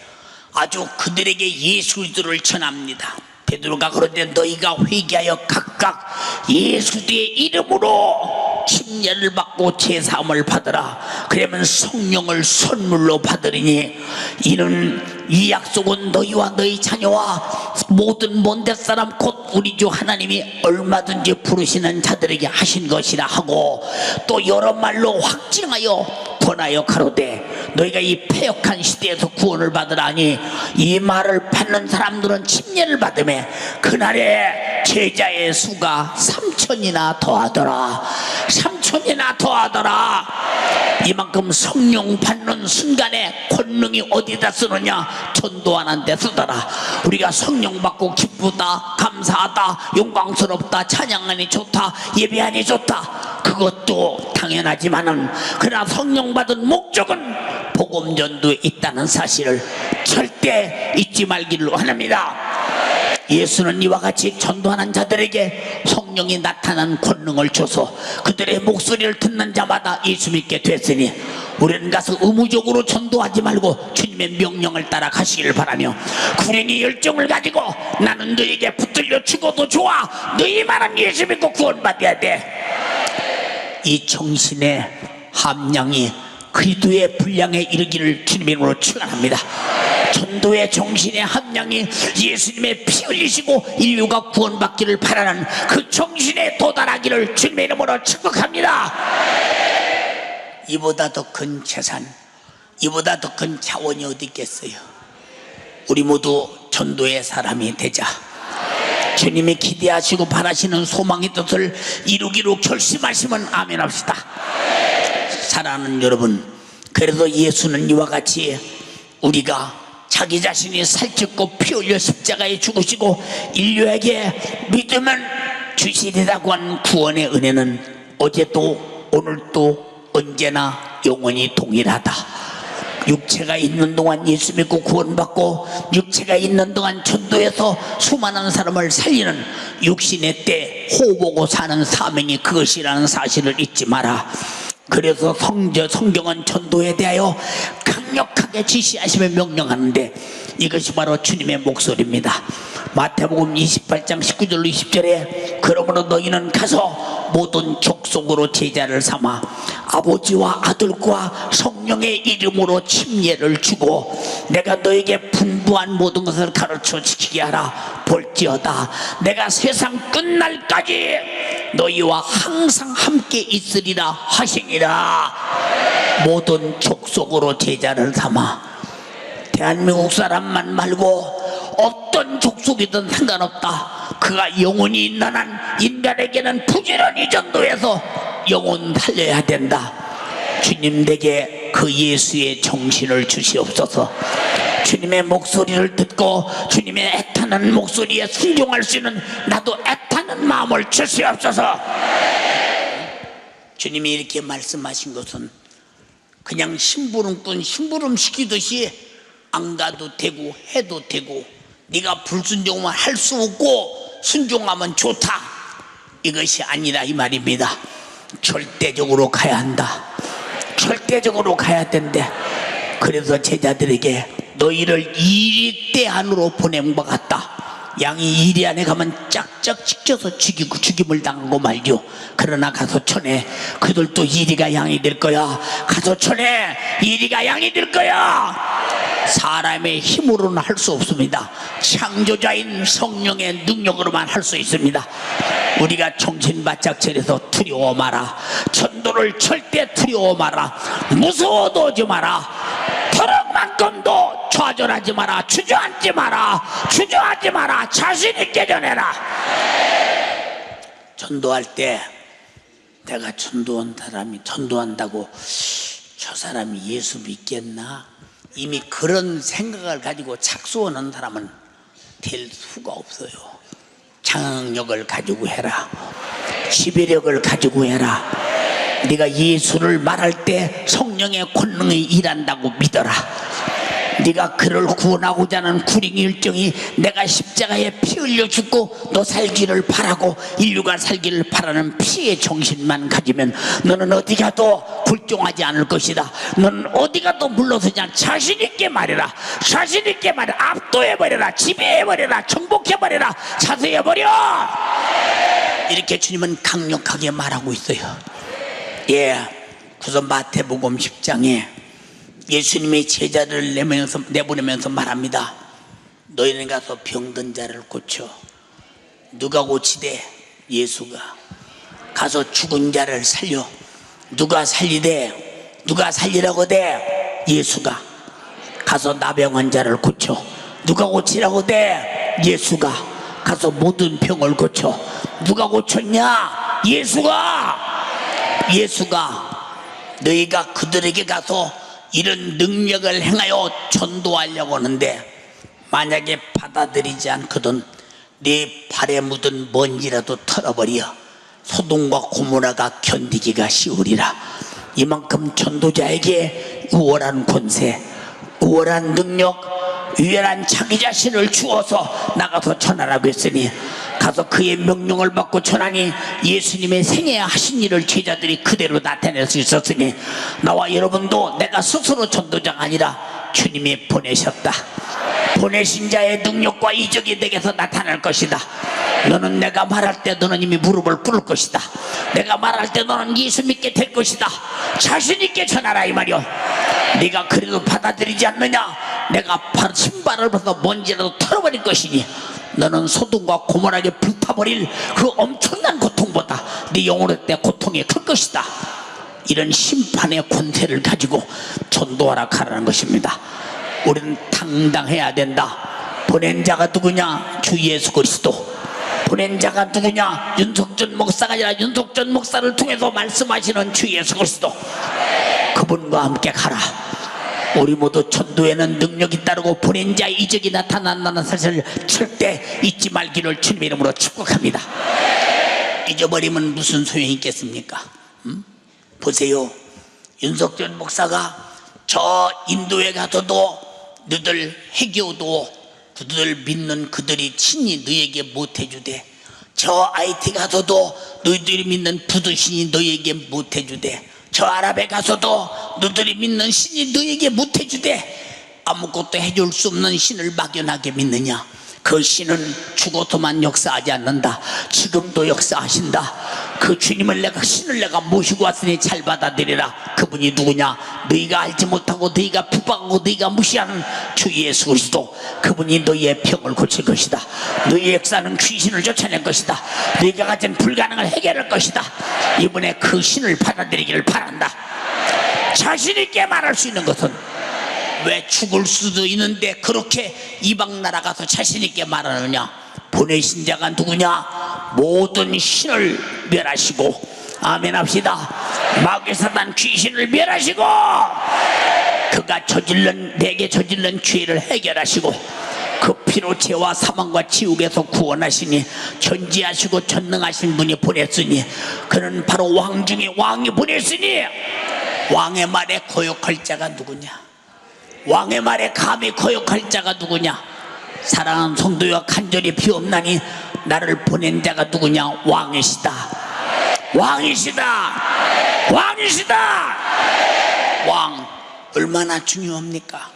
아주 그들에게 예수 그리스도를 전합니다. 베드로가 그런데 너희가 회개하여 각각 예수의 이름으로 침례를 받고 제사함을 받으라. 그러면 성령을 선물로 받으리니 이는 이 약속은 너희와 너희 자녀와 모든 먼데 사람 곧 우리 주 하나님이 얼마든지 부르시는 자들에게 하신 것이라 하고, 또 여러 말로 확증하여 번하여 가로되 너희가 이 패역한 시대에서 구원을 받으라니 이 말을 받는 사람들은 침례를 받으며 그날에 제자의 수가 3,000이나 더하더라. 3,000이나 더하더라. 이만큼 성령 받는 순간에 권능이 어디다 쓰느냐? 전도하는 데 쓰더라. 우리가 성령 받고 기쁘다, 감사하다, 영광스럽다, 찬양하니 좋다, 예배하니 좋다, 그것도 당연하지만은 그러나 성령 받은 목적은 복음 전도에 있다는 사실을 절대 잊지 말기를 원합니다. 예수는 이와 같이 전도하는 자들에게 성령이 나타난 권능을 줘서 그들의 목소리를 듣는 자마다 예수 믿게 됐으니 우리는 가서 의무적으로 전도하지 말고 주님의 명령을 따라 가시기를 바라며, 구린이 열정을 가지고 나는 너에게 붙들려 죽어도 좋아, 너희만은 예수 믿고 구원받아야 돼, 이 정신의 함량이 그리스도의 분량에 이르기를 주님의 이름으로 축원합니다. 전도의 정신의 함량이 예수님의 피 흘리시고 인류가 구원받기를 바라는 그 정신에 도달하기를 주님의 이름으로 축복합니다. 이보다 더 큰 재산, 이보다 더 큰 자원이 어디 있겠어요. 우리 모두 전도의 사람이 되자. 주님이 기대하시고 바라시는 소망의 뜻을 이루기로 결심하시면 아멘 합시다. 사랑하는 여러분, 그래도 예수는 이와 같이 우리가 자기 자신이 살찌고 피 흘려 십자가에 죽으시고 인류에게 믿으면 주시리라고 한 구원의 은혜는 어제도 오늘도 언제나 영원히 동일하다. 육체가 있는 동안 예수 믿고 구원받고 육체가 있는 동안 전도해서 수많은 사람을 살리는 육신의 때 호보고 사는 사명이 그것이라는 사실을 잊지 마라. 그래서 성경은 전도에 대하여 강력하게 지시하시며 명령하는데 이것이 바로 주님의 목소리입니다. 마태복음 28장 19절로 20절에 그러므로 너희는 가서 모든 족속으로 제자를 삼아 아버지와 아들과 성령의 이름으로 침례를 주고 내가 너에게 분부한 모든 것을 가르쳐 지키게 하라. 볼지어다 내가 세상 끝날까지 너희와 항상 함께 있으리라 하시니라. 모든 족속으로 제자를 삼아, 대한민국 사람만 말고 어떤 족속이든 상관없다. 그가 영혼이 있는 한 인간에게는 부지런히 전도해서 영혼 살려야 된다. 주님 내게 그 예수의 정신을 주시옵소서. 주님의 목소리를 듣고 주님의 애타는 목소리에 순종할 수 있는 나도 애타는 마음을 주시옵소서. 주님이 이렇게 말씀하신 것은 그냥 심부름꾼 심부름 시키듯이 안 가도 되고 해도 되고 네가 불순종만 할 수 없고 순종하면 좋다, 이것이 아니라 이 말입니다. 절대적으로 가야 한다. 절대적으로 가야 된대. 그래서 제자들에게 너희를 이리 때 안으로 보낸 것 같다. 양이 이리 안에 가면 짝짝 찢겨서 죽임을 당하고 말죠. 그러나 가서 전에 그들도 이리가 양이 될 거야. 가서 전에 이리가 양이 될 거야. 사람의 힘으로는 할 수 없습니다. 창조자인 성령의 능력으로만 할 수 있습니다. 우리가 정신 바짝 차려서 두려워 마라. 전도를 절대 두려워 마라. 무서워도 오지 마라. 벼락만큼도 좌절하지 마라. 주저앉지 마라. 주저하지 마라. 자신 있게 전해라. 전도할 때 내가 전도한 사람이 전도한다고 저 사람이 예수 믿겠나? 이미 그런 생각을 가지고 착수하는 사람은 될 수가 없어요. 장악력을 가지고 해라. 지배력을 가지고 해라. 네가 예수를 말할 때 성령의 권능이 일한다고 믿어라. 네가 그를 구원하고자 하는 구린 열정이 내가 십자가에 피 흘려 죽고 너 살기를 바라고 인류가 살기를 바라는 피의 정신만 가지면 너는 어디 가도 굴종하지 않을 것이다. 너는 어디 가도 물러서지 않아. 자신 있게 말해라. 자신 있게 말해. 압도해버려라. 지배해버려라. 정복해버려라. 차서해버려. 이렇게 주님은 강력하게 말하고 있어요. 예, 그래서 마태복음 10장에 예수님이 제자를 내보내면서 말합니다. 너희는 가서 병든 자를 고쳐. 누가 고치되? 예수가. 가서 죽은 자를 살려. 누가 살리되? 누가 살리라고 돼? 예수가. 가서 나병한 자를 고쳐. 누가 고치라고 돼? 예수가. 가서 모든 병을 고쳐. 누가 고쳤냐? 예수가. 예수가. 너희가 그들에게 가서 이런 능력을 행하여 전도하려고 하는데 만약에 받아들이지 않거든 네 발에 묻은 먼지라도 털어버려 소돔과 고모라가 견디기가 쉬우리라. 이만큼 전도자에게 우월한 권세, 우월한 능력, 유일한 자기 자신을 주어서 나가서 전하라고 했으니 가서 그의 명령을 받고 전하니 예수님의 생애 하신 일을 제자들이 그대로 나타낼 수 있었으니 나와 여러분도 내가 스스로 전도자가 아니라 주님이 보내셨다. 보내신 자의 능력과 이적이 내게서 나타날 것이다. 너는 내가 말할 때 너는 이미 무릎을 꿇을 것이다. 내가 말할 때 너는 예수 믿게 될 것이다. 자신 있게 전하라 이 말이요. 네가 그래도 받아들이지 않느냐? 내가 바로 신발을 벗어 먼지라도 털어버릴 것이니 너는 소돔과 고모라게 불타버릴 그 엄청난 고통보다 네 영혼의 때 고통이 클 것이다. 이런 심판의 권세를 가지고 전도하라 하라는 것입니다. 우리는 당당해야 된다. 보낸 자가 누구냐? 주 예수 그리스도. 보낸 자가 누구냐? 윤석전 목사가 아니라 윤석전 목사를 통해서 말씀하시는 주 예수 그리스도. 그분과 함께 가라. 우리 모두 전도에는 능력이 따르고 보낸 자의 이적이 나타난다는 사실을 절대 잊지 말기를 주님의 이름으로 축복합니다. 잊어버리면 무슨 소용이 있겠습니까? 보세요. 윤석전 목사가 저 인도에 가서도 너희들 해교도 그들 믿는 그들이 친히 너희에게 못해주되 저 IT 가서도 너희들이 믿는 부두신이 너희에게 못해주되 저 아랍에 가서도 너희들이 믿는 신이 너희에게 못해주되 아무것도 해줄 수 없는 신을 막연하게 믿느냐? 그 신은 죽어서만 역사하지 않는다. 지금도 역사하신다. 그 주님을 신을 내가 모시고 왔으니 잘 받아들이라. 그분이 누구냐? 너희가 알지 못하고 너희가 핍박하고 너희가 무시하는 주 예수 그리스도. 그분이 너희의 병을 고칠 것이다. 너희의 역사는 귀신을 쫓아낼 것이다. 너희가 가진 불가능을 해결할 것이다. 이번에 그 신을 받아들이기를 바란다. 자신 있게 말할 수 있는 것은 왜 죽을 수도 있는데 그렇게 이방 나라 가서 자신 있게 말하느냐? 보내신 자가 누구냐? 모든 신을 멸하시고, 아멘 합시다. 마귀 사단 귀신을 멸하시고 그가 내게 저질른 죄를 해결하시고 그 피로 죄와 사망과 지옥에서 구원하시니 전지하시고 전능하신 분이 보냈으니 그는 바로 왕 중에 왕이 보냈으니 왕의 말에 거역할 자가 누구냐? 왕의 말에 감히 거역할 자가 누구냐? 사랑하는 성도여 간절히 비옵나니 나를 보낸 자가 누구냐? 왕이시다. 왕이시다. 왕이시다. 왕 얼마나 중요합니까?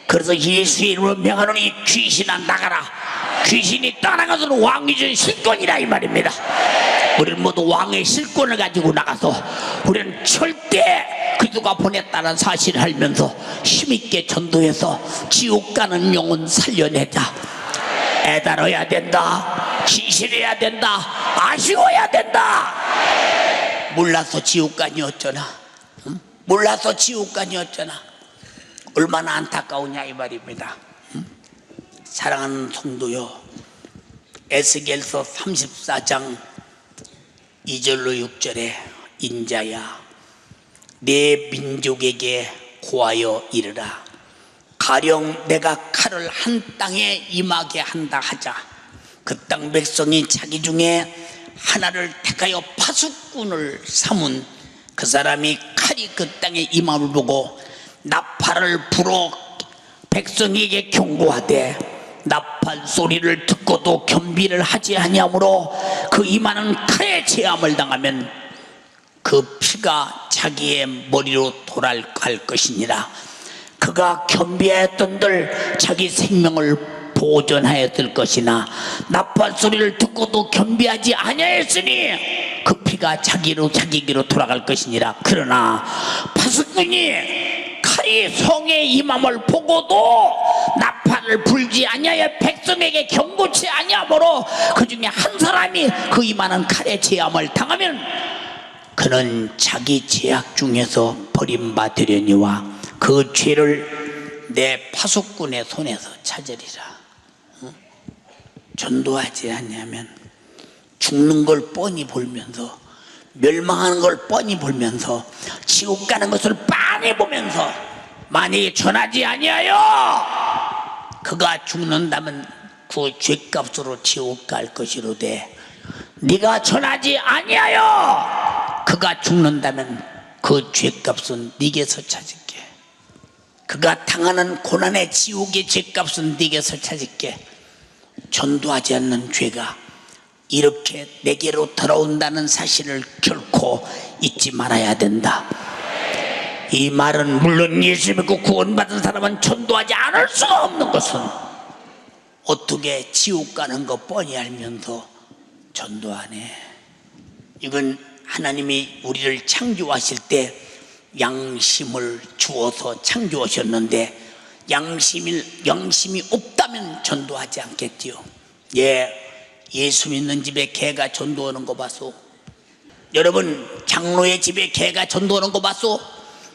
그래서 예수의 이름으로 명하노니 귀신아 나가라. 귀신이 떠나가서는 왕이 준 실권이라 이 말입니다. 우리는 모두 왕의 실권을 가지고 나가서 우리는 절대 그리스도가 보냈다는 사실을 알면서 힘있게 전도해서 지옥 가는 영혼 살려내자. 애달아야 된다. 진실해야 된다. 아쉬워야 된다. 몰라서 지옥 가니 어쩌나? 응? 몰라서 지옥 가니 어쩌나? 얼마나 안타까우냐 이 말입니다. 응? 사랑하는 성도요, 에스겔서 34장 2절로 6절에 인자야 내 민족에게 고하여 이르라. 가령 내가 칼을 한 땅에 임하게 한다 하자. 그 땅 백성이 자기 중에 하나를 택하여 파수꾼을 삼은 그 사람이 칼이 그 땅에 임함을 보고 나팔을 불어 백성에게 경고하되 나팔 소리를 듣고도 겸비를 하지 아니하므로 그 임하는 칼에 제함을 당하면 그 피가 자기의 머리로 돌아갈 것이니라. 그가 겸비하였던들 자기 생명을 보존하였을 것이나 나팔 소리를 듣고도 겸비하지 아니하였으니 그 피가 자기에게로 돌아갈 것이니라. 그러나 파수꾼이 칼이 성에 임함을 보고도 나팔을 불지 아니하여 백성에게 경고치 아니하므로 그 중에 한 사람이 그 임하는 칼에 제함을 당하면 그는 자기 죄악 중에서 버림받으려니와 그 죄를 내 파수꾼의 손에서 찾으리라. 전도하지 않냐면 죽는 걸 뻔히 보면서, 멸망하는 걸 뻔히 보면서, 지옥 가는 것을 빤히 보면서 만약에 전하지 아니하여 그가 죽는다면 그 죄값으로 지옥 갈 것이로되 네가 전하지 아니하여 그가 죽는다면 그 죄값은 네게서 찾을게. 그가 당하는 고난의 지옥의 죄값은 네게서 찾을게. 전도하지 않는 죄가 이렇게 내게로 돌아온다는 사실을 결코 잊지 말아야 된다. 이 말은 물론 예수 믿고 구원받은 사람은 전도하지 않을 수가 없는 것은 어떻게 지옥 가는 거 뻔히 알면서 전도 안 해. 이건 하나님이 우리를 창조하실 때 양심을 주어서 창조하셨는데 양심이 없다면 전도하지 않겠지요. 예수 믿는 집에 개가 전도하는 거 봤소? 여러분, 장로의 집에 개가 전도하는 거 봤소?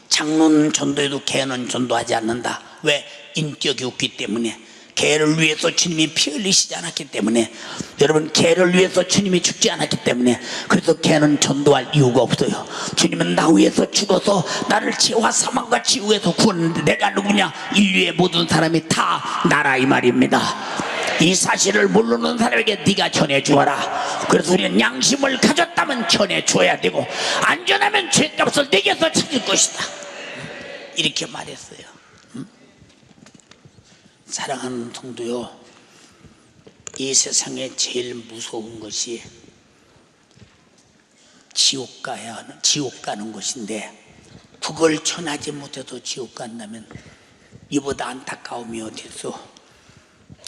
장로는 전도해도 개는 전도하지 않는다. 왜? 인격이 없기 때문에. 개를 위해서 주님이 피 흘리시지 않았기 때문에. 여러분, 개를 위해서 주님이 죽지 않았기 때문에. 그래서 개는 전도할 이유가 없어요. 주님은 나 위해서 죽어서 나를 죄와 사망과 지옥에서 구원했는데 내가 누구냐? 인류의 모든 사람이 다 나라 이 말입니다. 이 사실을 모르는 사람에게 네가 전해주어라. 그래서 우리는 양심을 가졌다면 전해줘야 되고 안 전하면 죄값을 내게서 찾을 것이다. 이렇게 말했어요. 사랑하는 성도요, 이 세상에 제일 무서운 것이 지옥 가는 것인데 그걸 전하지 못해도 지옥 간다면 이보다 안타까움이 어디 있어.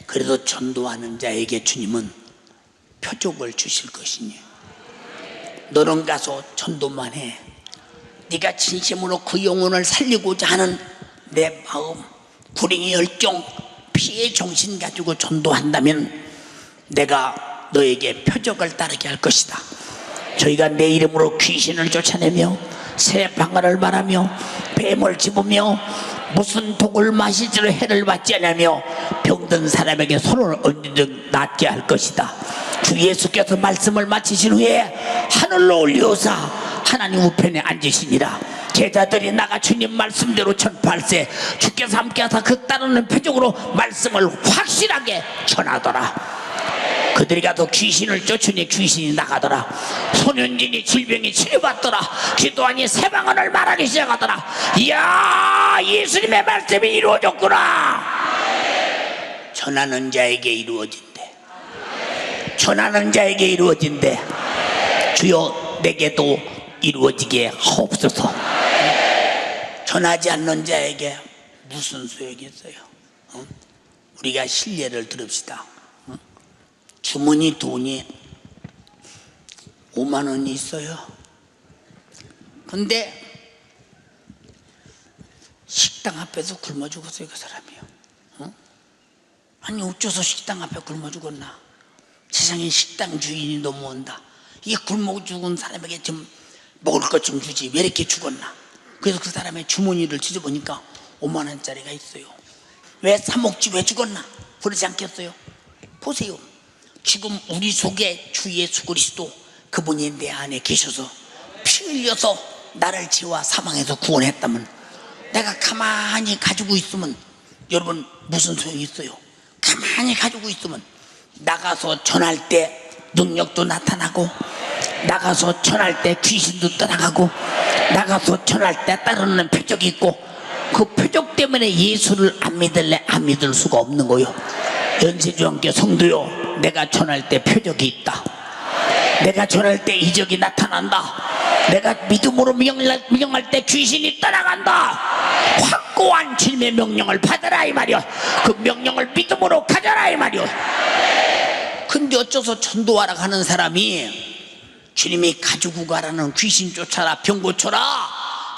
그래도 전도하는 자에게 주님은 표적을 주실 것이니 너는 가서 전도만 해. 네가 진심으로 그 영혼을 살리고자 하는 내 마음, 불행의 열정, 피의 정신 가지고 전도한다면 내가 너에게 표적을 따르게 할 것이다. 저희가 내 이름으로 귀신을 쫓아내며 새 방언을 말하며 뱀을 집으며 무슨 독을 마시지로 해를 받지 않으며 병든 사람에게 손을 얹는 낫게 할 것이다. 주 예수께서 말씀을 마치신 후에 하늘로 올려오사 하나님 우편에 앉으시니라. 제자들이 나가 주님 말씀대로 전파할세 주께서 함께하사 그 따르는 표적으로 말씀을 확실하게 전하더라. 그들이 가서 귀신을 쫓으니 귀신이 나가더라. 소년진이 질병이 치료받더라. 기도하니 새 방언을 말하기 시작하더라. 이야, 예수님의 말씀이 이루어졌구나. 전하는 자에게 이루어진대. 전하는 자에게 이루어진대. 주여 내게도 이루어지게 하옵소서. 전하지 않는 자에게 무슨 소용이 있어요? 우리가 실례를 들읍시다. 주머니 돈이 5만 원이 있어요. 근데 식당 앞에서 굶어 죽었어요, 그 사람이요. 아니 어째서 식당 앞에 굶어 죽었나? 세상에 식당 주인이 넘어온다. 이게 굶어 죽은 사람에게 좀 먹을 것 좀 주지 왜 이렇게 죽었나? 그래서 그 사람의 주머니를 뒤져보니까 5만 원짜리가 있어요. 왜 사 먹지 왜 죽었나? 그러지 않겠어요? 보세요. 지금 우리 속에 주 예수 그리스도 그분이 내 안에 계셔서 피 흘려서 나를 죄와 사망에서 구원했다면 내가 가만히 가지고 있으면 여러분 무슨 소용이 있어요? 가만히 가지고 있으면 나가서 전할 때 능력도 나타나고 나가서 전할 때 귀신도 떠나가고 나가서 전할 때 따르는 표적이 있고 그 표적 때문에 예수를 안 믿을래 안 믿을 수가 없는 거요. 연세주왕께 성도요, 내가 전할 때 표적이 있다. 내가 전할 때 이적이 나타난다. 내가 믿음으로 명령할 때 귀신이 떠나간다. 확고한 주님의 명령을 받으라 이 말이요. 그 명령을 믿음으로 가져라 이 말이요. 근데 어째서 전도하러 가는 사람이 주님이 가지고 가라는 귀신 쫓아라, 병 고쳐라,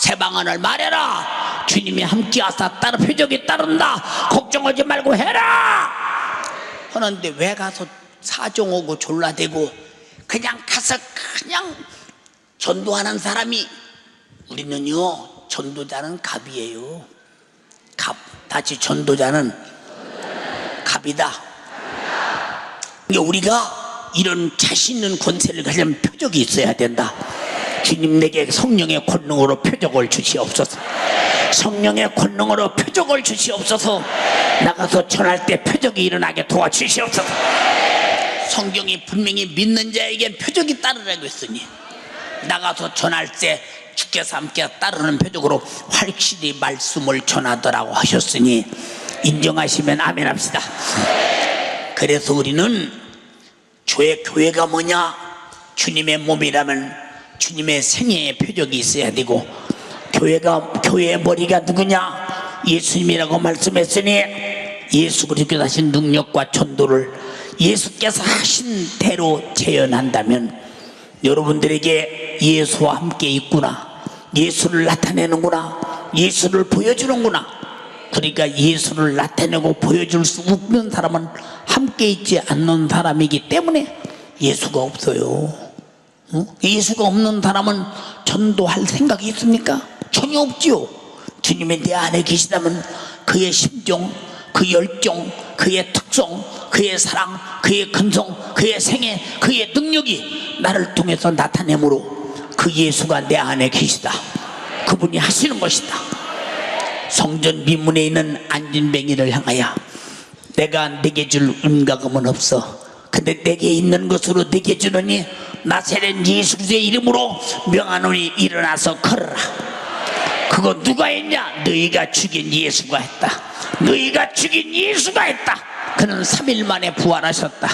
새 방언을 말해라, 주님이 함께 하사 따라 표적이 따른다, 걱정하지 말고 해라 하는데 왜 가서 사정하고 졸라대고 그냥 가서 그냥 전도하는 사람이, 우리는요 전도자는 갑이에요. 갑. 다시 전도자는 갑이다. 그러니까 우리가 이런 자신 있는 권세를 가지려면 표적이 있어야 된다. 주님 내게 성령의 권능으로 표적을 주시옵소서. 성령의 권능으로 표적을 주시옵소서. 나가서 전할 때 표적이 일어나게 도와주시옵소서. 성경이 분명히 믿는 자에겐 표적이 따르라고 했으니 나가서 전할 때 주께서 함께 따르는 표적으로 확실히 말씀을 전하더라고 하셨으니 인정하시면 아멘 합시다. 그래서 우리는 교회가 뭐냐? 주님의 몸이라면 주님의 생애의 표적이 있어야 되고, 교회의 머리가 누구냐? 예수님이라고 말씀했으니 예수 그리스도께서 하신 능력과 전도를 예수께서 하신 대로 재현한다면 여러분들에게 예수와 함께 있구나, 예수를 나타내는구나, 예수를 보여주는구나. 그러니까 예수를 나타내고 보여줄 수 없는 사람은 함께 있지 않는 사람이기 때문에 예수가 없어요. 예수가 없는 사람은 전도할 생각이 있습니까? 전혀 없지요. 주님이 내 안에 계시다면 그의 심정, 그 열정, 그의 특성, 그의 사랑, 그의 근성, 그의 생애, 그의 능력이 나를 통해서 나타내므로 그 예수가 내 안에 계시다, 그분이 하시는 것이다. 성전 미문에 있는 안진뱅이를 향하여 내가 내게 줄 은가금은 없어, 근데 내게 있는 것으로 내게 주느니 나사렛 예수 그리스도의 이름으로 명하노니 일어나서 걸어라. 그거 누가 했냐? 너희가 죽인 예수가 했다. 너희가 죽인 예수가 했다. 그는 3일 만에 부활하셨다.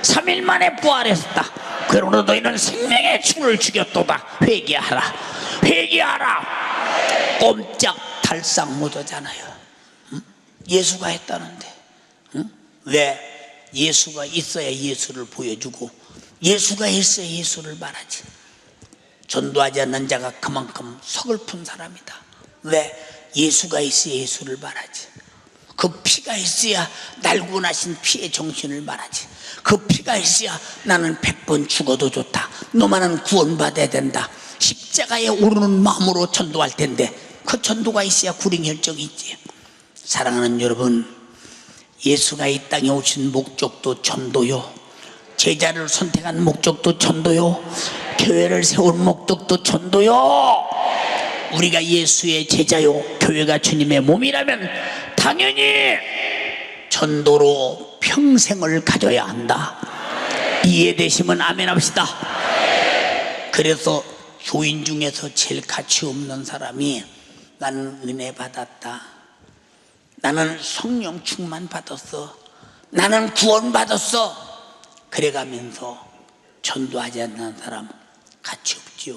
3일 만에 부활했다. 그러므로 너희는 생명의 주를 죽였도다. 회개하라. 회개하라. 꼼짝 달싹 못하잖아요. 예수가 했다는데. 왜? 예수가 있어야 예수를 보여주고 예수가 있어야 예수를 말하지. 전도하지 않는 자가 그만큼 서글픈 사람이다. 왜? 예수가 있어야 예수를 말하지. 그 피가 있어야 날고 나신 피의 정신을 말하지. 그 피가 있어야 나는 100번 죽어도 좋다, 너만은 구원받아야 된다, 십자가에 오르는 마음으로 전도할 텐데 그 전도가 있어야 구령혈정이 있지. 사랑하는 여러분, 예수가 이 땅에 오신 목적도 전도요, 제자를 선택한 목적도 전도요, 교회를 세운 목적도 전도요. 우리가 예수의 제자요, 교회가 주님의 몸이라면 당연히 전도로 평생을 가져야 한다. 이해되시면 아멘 합시다. 그래서 교인 중에서 제일 가치 없는 사람이 나는 은혜 받았다, 나는 성령 충만 받았어, 나는 구원 받았어, 그래가면서 전도하지 않는 사람 가치 없지요.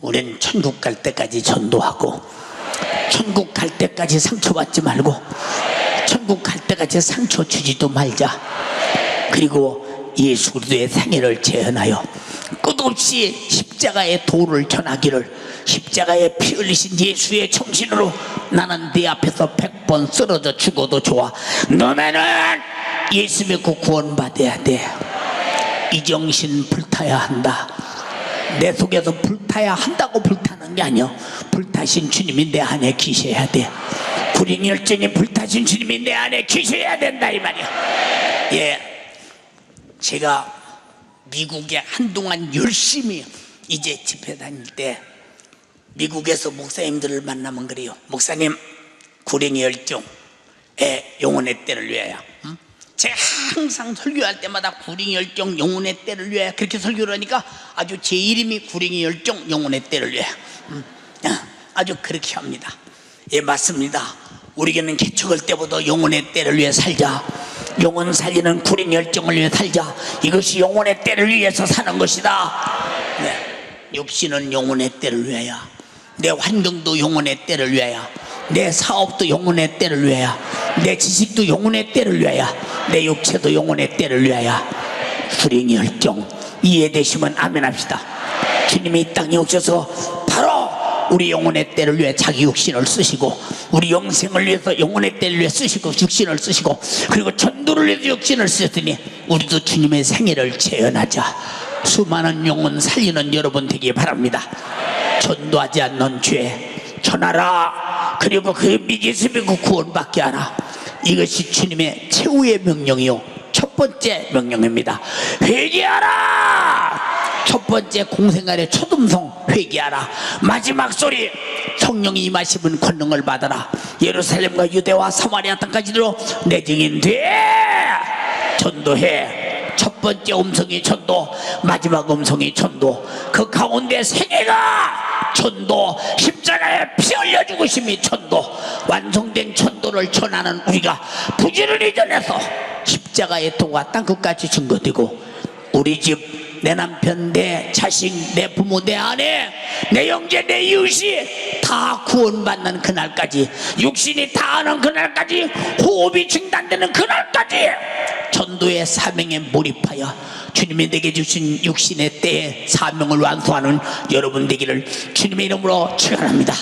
우린 천국 갈 때까지 전도하고 천국 갈 때까지 상처받지 말고 천국 갈 때까지 상처 주지도 말자. 그리고 예수 그리스도의 생애를 재현하여 끝없이 십자가의 도를 전하기를, 십자가에 피 흘리신 예수의 정신으로 나는 네 앞에서 100번 쓰러져 죽어도 좋아, 너네는 예수 믿고 구원받아야 돼. 이 정신 불타야 한다. 내 속에서 불타야 한다고 불타는 게 아니야. 불타신 주님이 내 안에 계셔야 돼. 불행열정이 불타신 주님이 내 안에 계셔야 된다 이 말이야. 예, 제가 미국에 한동안 열심히 이제 집회 다닐 때 미국에서 목사님들을 만나면 그래요. 목사님, 구령의 열정에 영혼의 때를 위하여. 제가 항상 설교할 때마다 구령의 열정, 영혼의 때를 위하여 그렇게 설교를 하니까 아주 제 이름이 구령의 열정, 영혼의 때를 위하여. 아주 그렇게 합니다. 예, 맞습니다. 우리에게는 개척할 때보다 영혼의 때를 위해 살자. 영혼 살리는 구린 열정을 위해 살자. 이것이 영혼의 때를 위해서 사는 것이다. 네. 육신은 영혼의 때를 위하여, 내 환경도 영혼의 때를 위하여, 내 사업도 영혼의 때를 위하여, 내 지식도 영혼의 때를 위하여, 내 육체도 영혼의 때를 위하여. 구린 열정 이해되시면 아멘 합시다. 주님이 이 땅에 오셔서 바로 우리 영혼의 때를 위해 자기 육신을 쓰시고, 우리 영생을 위해서 영혼의 때를 위해 쓰시고 육신을 쓰시고, 그리고 전도를 위해서 육신을 쓰셨더니 우리도 주님의 생애를 재현하자. 수많은 영혼 살리는 여러분 되기 바랍니다. 전도하지 않는 죄 전하라. 그리고 그 믿음을 믿고 구원받게 하라. 이것이 주님의 최후의 명령이요, 첫 번째 명령입니다. 회개하라. 첫 번째 공생활의 초등성 회개하라. 마지막 소리, 성령이 임하시면 권능을 받아라. 예루살렘과 유대와 사마리아 땅까지도 내 증인 돼. 전도해. 첫 번째 음성이 전도, 마지막 음성이 전도. 그 가운데 생애가 전도, 십자가에 피 흘려 죽으심이 전도. 완성된 전도를 전하는 우리가 부지런히 전해서 십자가의 도가 땅끝까지 증거되고, 우리 집, 내 남편, 내 자식, 내 부모, 내 아내, 내 형제, 내 이웃이 다 구원받는 그날까지, 육신이 다하는 그날까지, 호흡이 중단되는 그날까지 전도의 사명에 몰입하여 주님이 내게 주신 육신의 때에 사명을 완수하는 여러분 되기를 주님의 이름으로 축원합니다.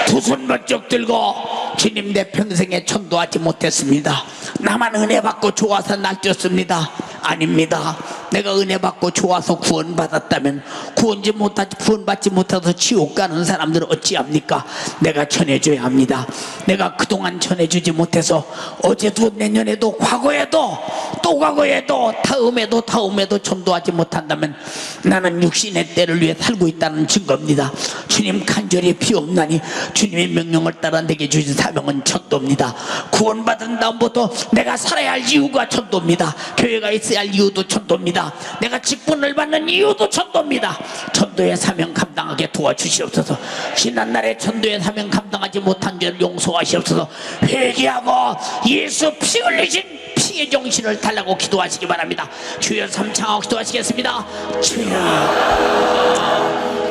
두 손 번쩍 들고, 주님, 내 평생에 전도하지 못했습니다. 나만 은혜 받고 좋아서 날뛰었습니다. 아닙니다. 내가 은혜 받고 좋아서 구원받았다면 구원받지 못해서 지옥 가는 사람들은 어찌합니까? 내가 전해줘야 합니다. 내가 그동안 전해주지 못해서 어제도 내년에도 과거에도 또 과거에도 다음에도 전도하지 못한다면 나는 육신의 때를 위해 살고 있다는 증거입니다. 주님 간절히 비옵나니 주님의 명령을 따라 내게 주신 사명은 전도입니다. 구원받은 다음부터 내가 살아야 할 이유가 전도입니다. 교회가 있어야 할 이유도 전도입니다. 내가 직분을 받는 이유도 전도입니다. 전도의 사명 감당하게 도와주시옵소서. 지난날에 전도의 사명 감당하지 못한 죄를 용서하시옵소서. 회개하고 예수 피 흘리신 피의 정신을 달라고 기도하시기 바랍니다. 주여 삼창하고 기도하시겠습니다. 주여,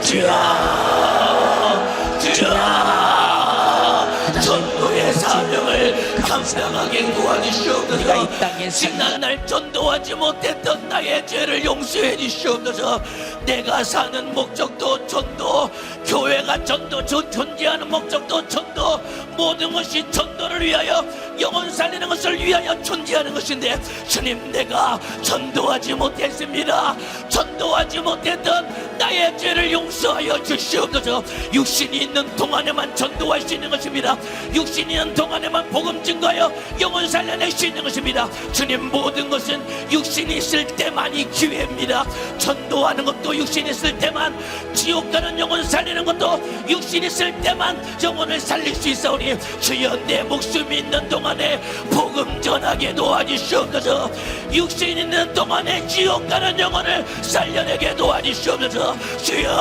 주여, 주여, 전도의 사명을 감당하게 도와주시옵소서. 지난날 전도하지 못했던 나의 죄를 용서해 주시옵소서. 내가 사는 목적도 전도, 교회가 전도, 존재하는 목적도 전도, 모든 것이 전도를 위하여, 영혼 살리는 것을 위하여 존재하는 것인데, 주님, 내가 전도하지 못했습니다. 전도하지 못했던 나의 죄를 용서하여 주시옵소서. 육신이 있는 동안에만 전도할 수 있는 것입니다. 육신이 있는 동안에만 복음 증거하여 영혼 살려낼 수 있는 것입니다. 주님, 모든 것은 육신이 있을 때만이 기회입니다. 전도하는 것도 육신이 있을 때만, 지옥 가는 영혼 살리는 것도 육신이 있을 때만 영혼을 살릴 수 있사오니, 주여, 내 목숨이 있는 동안에 복음 전하게 도와주시옵소서. 육신이 있는 동안에 지옥 가는 영혼을 살려내게 도와주시옵소서. 주여,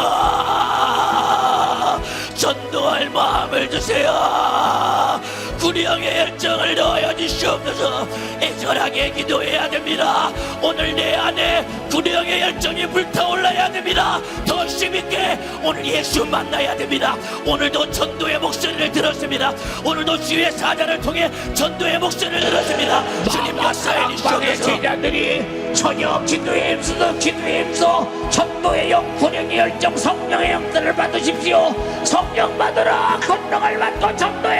전도할 마음을 주세요. 구령의 열정을 넣어야 주시옵소서. 애절하게 기도해야 됩니다. 오늘 내 안에 구령의 열정이 불타올라야 됩니다. 더 힘있게 오늘 예수 만나야 됩니다. 오늘도 전도의 목소리를 들었습니다. 오늘도 주의 사자를 통해 전도의 목소리를 들었습니다. 주님 역사해 주시옵소서. 제자들이 전혀 기도에 힘써 전도의 영, 구령의 열정, 성령의 영들을 받으십시오. 성령 받으라. 권능을 받고 전도해.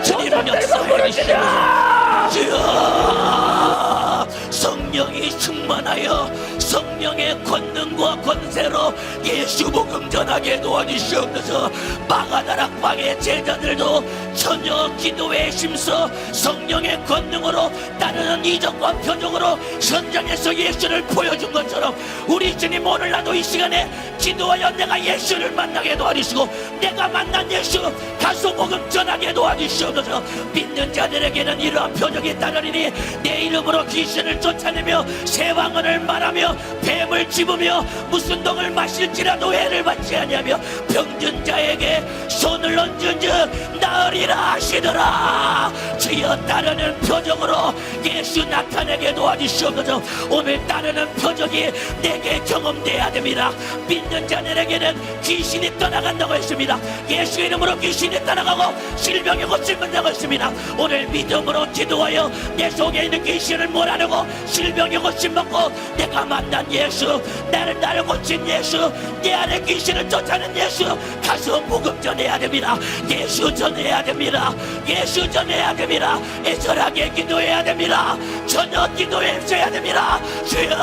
주님 역사해 주시옵소서. 주여, 성령이 충만하여 성령의 권능과 권세로 예수 복음 전하게 도와주시옵소서. 마가다락방의 제자들도 전혀 기도에 힘써 성령의 권능으로 따르는 이적과 표적으로 현장에서 예수를 보여준 것처럼, 우리 주님, 오늘 나도 이 시간에 기도하여 내가 예수를 만나게 도와주시고, 내가 만난 예수 가서 복음 전하게 도와주시옵소서. 믿는 자들에게는 이러한 표적이 따르리니 내 이름으로 귀신을 쫓아내며 새 방언을 말하며 뱀을 집으며 무슨 독을 마실지라도 해를 받지 아니하며 병든 자에게 손을 얹은즉 나으리라 하시더라. 주여 따르는 표적으로 예수 나타내게 도와주시옵소서. 오늘 따르는 표적이 내게 경험돼야 됩니다. 믿는 자들에게는 귀신이 떠나간다고 했습니다. 예수 이름으로 귀신이 떠나가고 질병이 고침된다고 했습니다. 오늘 믿음으로 기도하여 내 속에 있는 귀신을 몰아내고 질병이 고침받고 내가 만난 예수, 나를 고친 예수, 내 안에 귀신을 쫓아낸 예수 가서 복음 전해야 됩니다. 예수 전해야 됩니다. 예수 전해야 됩니다. 애절하게 기도해야 됩니다. 전혀 기도해야 됩니다. 주여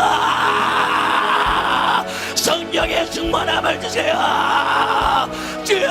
성령의 충만함을 주세요. 주여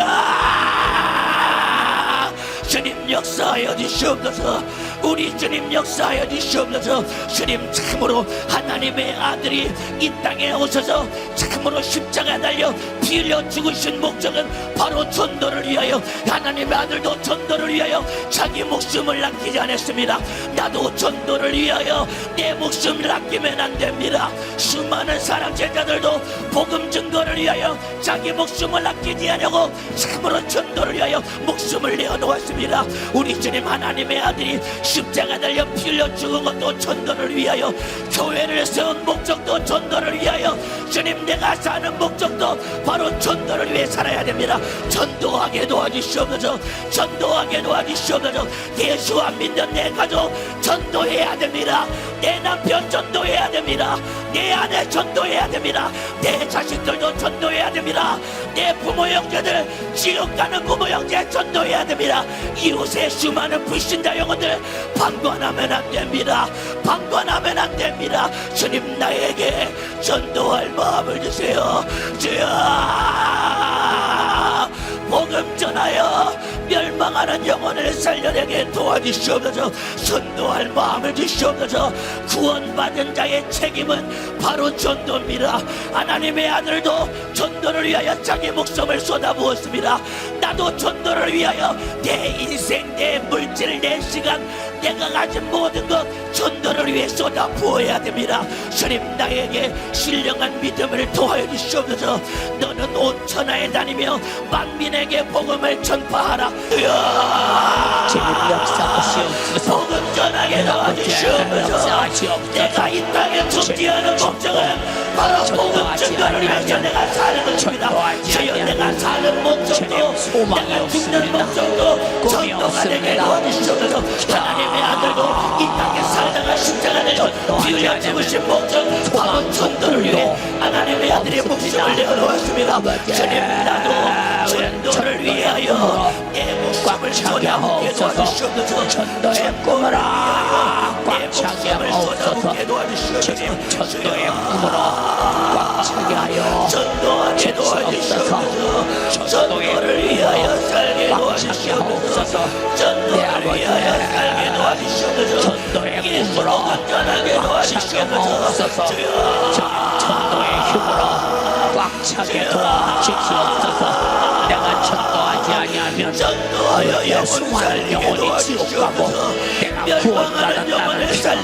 주님 역사하여 주시옵소서. 우리 주님 역사하여 주시옵소서. 주님 참으로 하나님의 아들이 이 땅에 오셔서 참으로 십자가에 달려 피 흘려 죽으신 목적은 바로 전도를 위하여, 하나님의 아들도 전도를 위하여 자기 목숨을 아끼지 않았습니다. 나도 전도를 위하여 내 목숨을 아끼면 안 됩니다. 수많은 사랑 제자들도 복음 증거를 위하여 자기 목숨을 아끼지 않으려고 참으로 전도를 위하여 목숨을 내어놓았습니다. 우리 주님 하나님의 아들이 십자가 달려 피 흘려 죽은 것도 전도를 위하여, 교회를 세운 목적도 전도를 위하여, 주님 내가 사는 목적도 바로 전도를 위해 살아야 됩니다. 전도하게 도와주시옵소서. 전도하게 도와주시옵소서. 예수 안 믿는 내 가족 전도해야 됩니다. 내 남편 전도해야 됩니다. 내 아내 전도해야 됩니다. 내 자식들도 전도해야 됩니다. 내 부모 형제들, 지옥 가는 부모 형제 전도해야 됩니다. 이웃의 수많은 불신자 영혼들 방관하면 안 됩니다. 방관하면 안 됩니다. 주님 나에게 전도할 마음을 주세요. 주여 복음 전하여 멸망하는 영혼을 살려내게 도와주시옵소서. 전도할 마음을 주시옵소서. 구원받은 자의 책임은 바로 전도입니다. 하나님의 아들도 전도를 위하여 자기 목숨을 쏟아부었습니다. 나도 전도를 위하여 내 인생, 내 물질, 내 시간, 내가 가진 모든 것 전도를 위해 쏟아부어야 됩니다. 주님 나에게 신령한 믿음을 도와여 주시옵소서. 너는 온 천하에 다니며 만민에게 복음을 전파하라. 주님 역사하시옵소서. 복음 전하게 도와주시옵소서. 내가 이 땅에 존재하는 목적은 바로 복음 증거를 위해서 내가 사는 것입니다. 주여 내가 사는 목적도, 내가 죽는 목적도 전도가 되게 도와주시옵소서. 하나님의 아들도 이 땅에 살다가 십자가 되어 피 흘려 죽으신 목적 바로 전도를 위해 하나님의 아들의 목숨을 내어놓았습니다. 주님 나도 전도를 위하여 내 목숨을 쏟아붓게 도와주시옵소서. 전도의 꿈으로 꽉 차게 하옵소서. 주님 전도의 꿈으로 꽉 차게 하여 전도하게 도와주시옵소서. 전도를 위하여 살게 도와주시옵소서. 전도를 위하여 살게 도와주시옵소서. 전도의 꿈으로 꽉 차게 하옵소서. 전도의 힘으로 꽉 차게 도와주시옵소서. 내가 전도하지 아니하면 전도하여 수많은 영혼이 지옥 가고 내가 구원받았다는 표가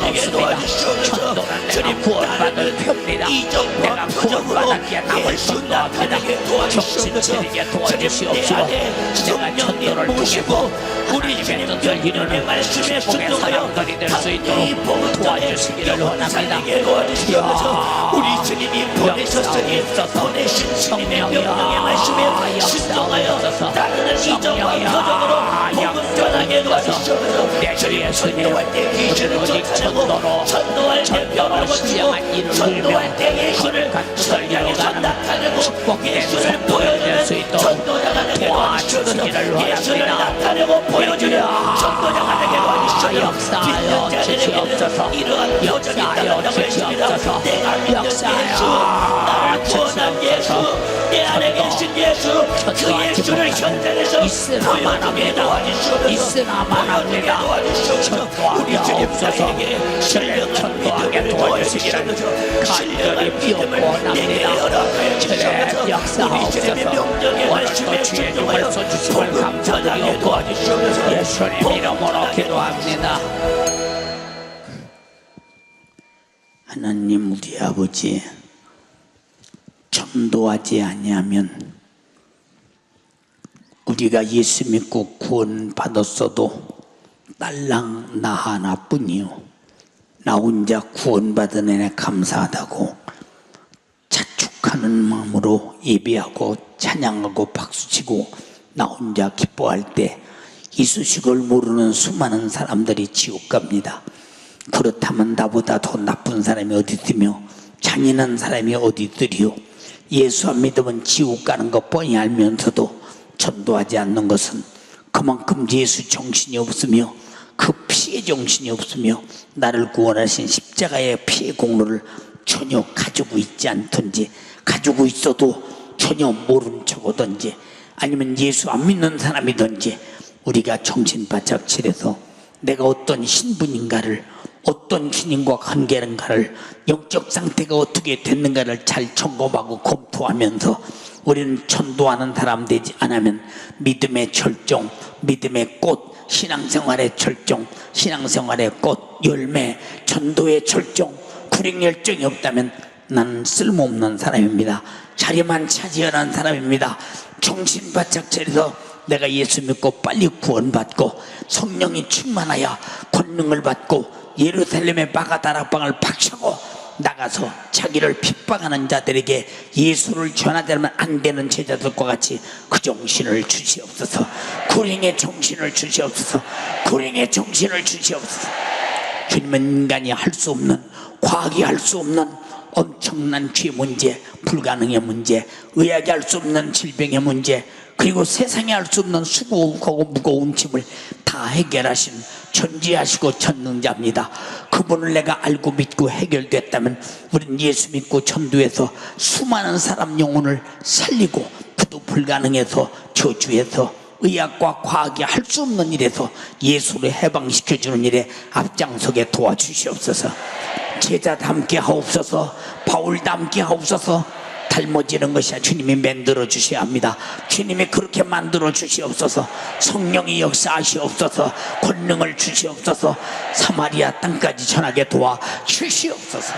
없습니다. 전도는 내가 구원받을 표입니다. 내가 구원받았기에 남을 전도합니다. 정신차리게 도와주시옵소서. 내가 전도를 통해서 하나님의 뜻을 이루는 축복의 사람들이 될 수 있도록 도와주시기를 원합니다. 우리 주님이 보내셨으니 보내신 주님의 명령의 말씀에 순종하여 따르는 이정과 표정으로 복음 전하게 도와주시옵소서. 주님 전도할 때 귀신을 쫓아내고 전도할 때 뼈를 고치고 전도할 때 예수를 설명해서 나타내고 예수를 보여주는 전도자가 되게 도와주시옵소서. 예수를 나타내고 보여주는 전도자가 되게 도와주시옵소서. 믿는 자들에게는 이러한 표적이 있다고 했습니다. 내가 믿는 예수, 나를 구원한 예수, 내 안에 계신 예수, 그 예수를 현장에서 보여주게 도와주시옵소서. 보여주게 도와주시옵소서. 우리 주님 나에게 신령한 믿음을 도와주시옵소서. 신령한 믿음을 내게 허락하여 주시옵소서. 우리 주님의 명령의 말씀에 순종하여 복음 전하게 도와주시옵소서. 예수님 이름으로 기도합니다. 하나님 우리 아버지, 전도하지 아니하면 우리가 예수 믿고 구원 받았어도 딸랑 나 하나뿐이요 나 혼자 구원받은 애에 감사하다고 자축하는 마음으로 예배하고 찬양하고 박수치고 나 혼자 기뻐할 때 이 소식을 모르는 수많은 사람들이 지옥 갑니다. 그렇다면 나보다 더 나쁜 사람이 어디 있으며 잔인한 사람이 어디 있으리요. 예수 안 믿으면 지옥 가는 것 뻔히 알면서도 전도하지 않는 것은 그만큼 예수 정신이 없으며 그 피의 정신이 없으며 나를 구원하신 십자가의 피의 공로를 전혀 가지고 있지 않던지 가지고 있어도 전혀 모른 척하던지 아니면 예수 안 믿는 사람이든지 우리가 정신 바짝 차려서 내가 어떤 신분인가를 어떤 주님과 관계인가를 영적 상태가 어떻게 됐는가를 잘 점검하고 검토하면서 우리는 전도하는 사람 되지 않으면 믿음의 절정, 믿음의 꽃, 신앙생활의 절정, 신앙생활의 꽃, 열매, 전도의 절정, 구력 열정이 없다면 나는 쓸모없는 사람입니다. 자리만 차지하는 사람입니다. 정신 바짝 차려서 내가 예수 믿고 빨리 구원받고 성령이 충만하여 권능을 받고 예루살렘의 바가다락방을 박차고 나가서 자기를 핍박하는 자들에게 예수를 전하자면 안 되는 제자들과 같이 그 정신을 주시옵소서. 구령의 정신을 주시옵소서. 구령의 정신을 주시옵소서. 주님은 인간이 할 수 없는, 과학이 할 수 없는 엄청난 죄 문제, 불가능의 문제, 의학이 할 수 없는 질병의 문제, 그리고 세상에 할 수 없는 수고하고 무거운 짐을 다 해결하신 전지하시고 전능자입니다. 그분을 내가 알고 믿고 해결됐다면 우리는 예수 믿고 전도해서 수많은 사람 영혼을 살리고 그도 불가능해서 저주해서 의학과 과학이 할 수 없는 일에서 예수를 해방시켜주는 일에 앞장서게 도와주시옵소서. 제자 닮게 하옵소서. 바울 닮게 하옵소서. 닮아지는 것이 주님이 만들어 주셔야 합니다. 주님이 그렇게 만들어 주시옵소서. 성령이 역사하시옵소서. 권능을 주시옵소서. 사마리아 땅까지 전하게 도와 주시옵소서.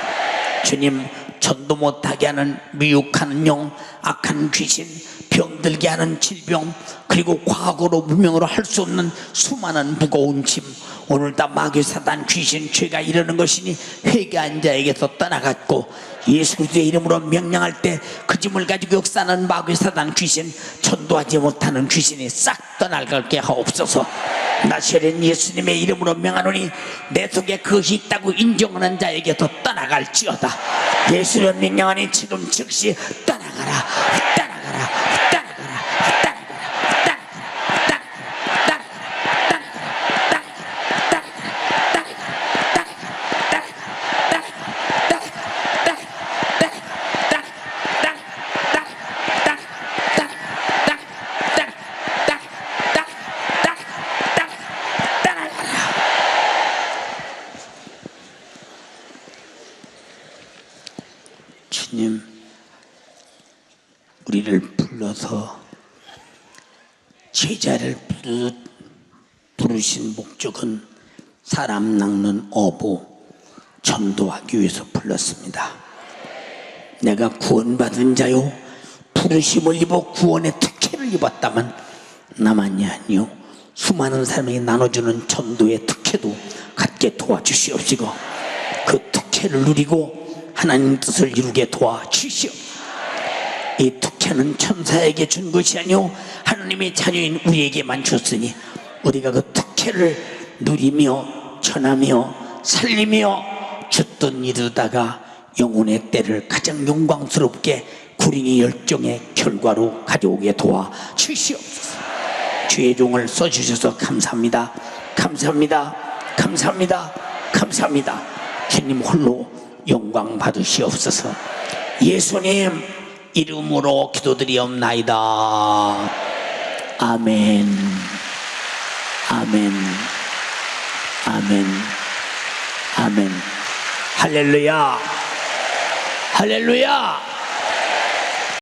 주님, 전도 못하게 하는 미혹하는 영, 악한 귀신, 병들게 하는 질병, 그리고 과거로 문명으로 할 수 없는 수많은 무거운 짐, 오늘 다 마귀 사단 귀신 죄가 이러는 것이니 회개한 자에게서 떠나갔고 예수 그리스도의 이름으로 명령할 때 그 짐을 가지고 역사하는 마귀 사단 귀신, 전도하지 못하는 귀신이 싹 떠나갈게 하옵소서. 나시렛 예수님의 이름으로 명하노니 내 속에 그것이 있다고 인정하는 자에게서 떠나갈지어다. 예수를 명령하니 지금 즉시 떠나가라. 떠나가라. 주님, 우리를 불러서 제자를 부르신 목적은 사람 낚는 어부 전도하기 위해서 불렀습니다. 내가 구원받은 자요 부르심을 입어 구원의 특혜를 입었다면 나만이 아니요 수많은 사람에게 나눠주는 전도의 특혜도 갖게 도와주시옵시고 그 특혜를 누리고 하나님 뜻을 이루게 도와주시오. 이 특혜는 천사에게 준 것이 아니오 하나님의 자녀인 우리에게만 줬으니 우리가 그 특혜를 누리며 전하며 살리며 줬던 이루다가 영혼의 때를 가장 영광스럽게 구린이 열정의 결과로 가져오게 도와주시옵소서. 주의 종을 써주셔서 감사합니다. 감사합니다. 감사합니다. 감사합니다. 주님 홀로 영광 받으시옵소서. 예수님 이름으로 기도드리옵나이다. 아멘. 아멘. 아멘. 아멘. 할렐루야. 할렐루야.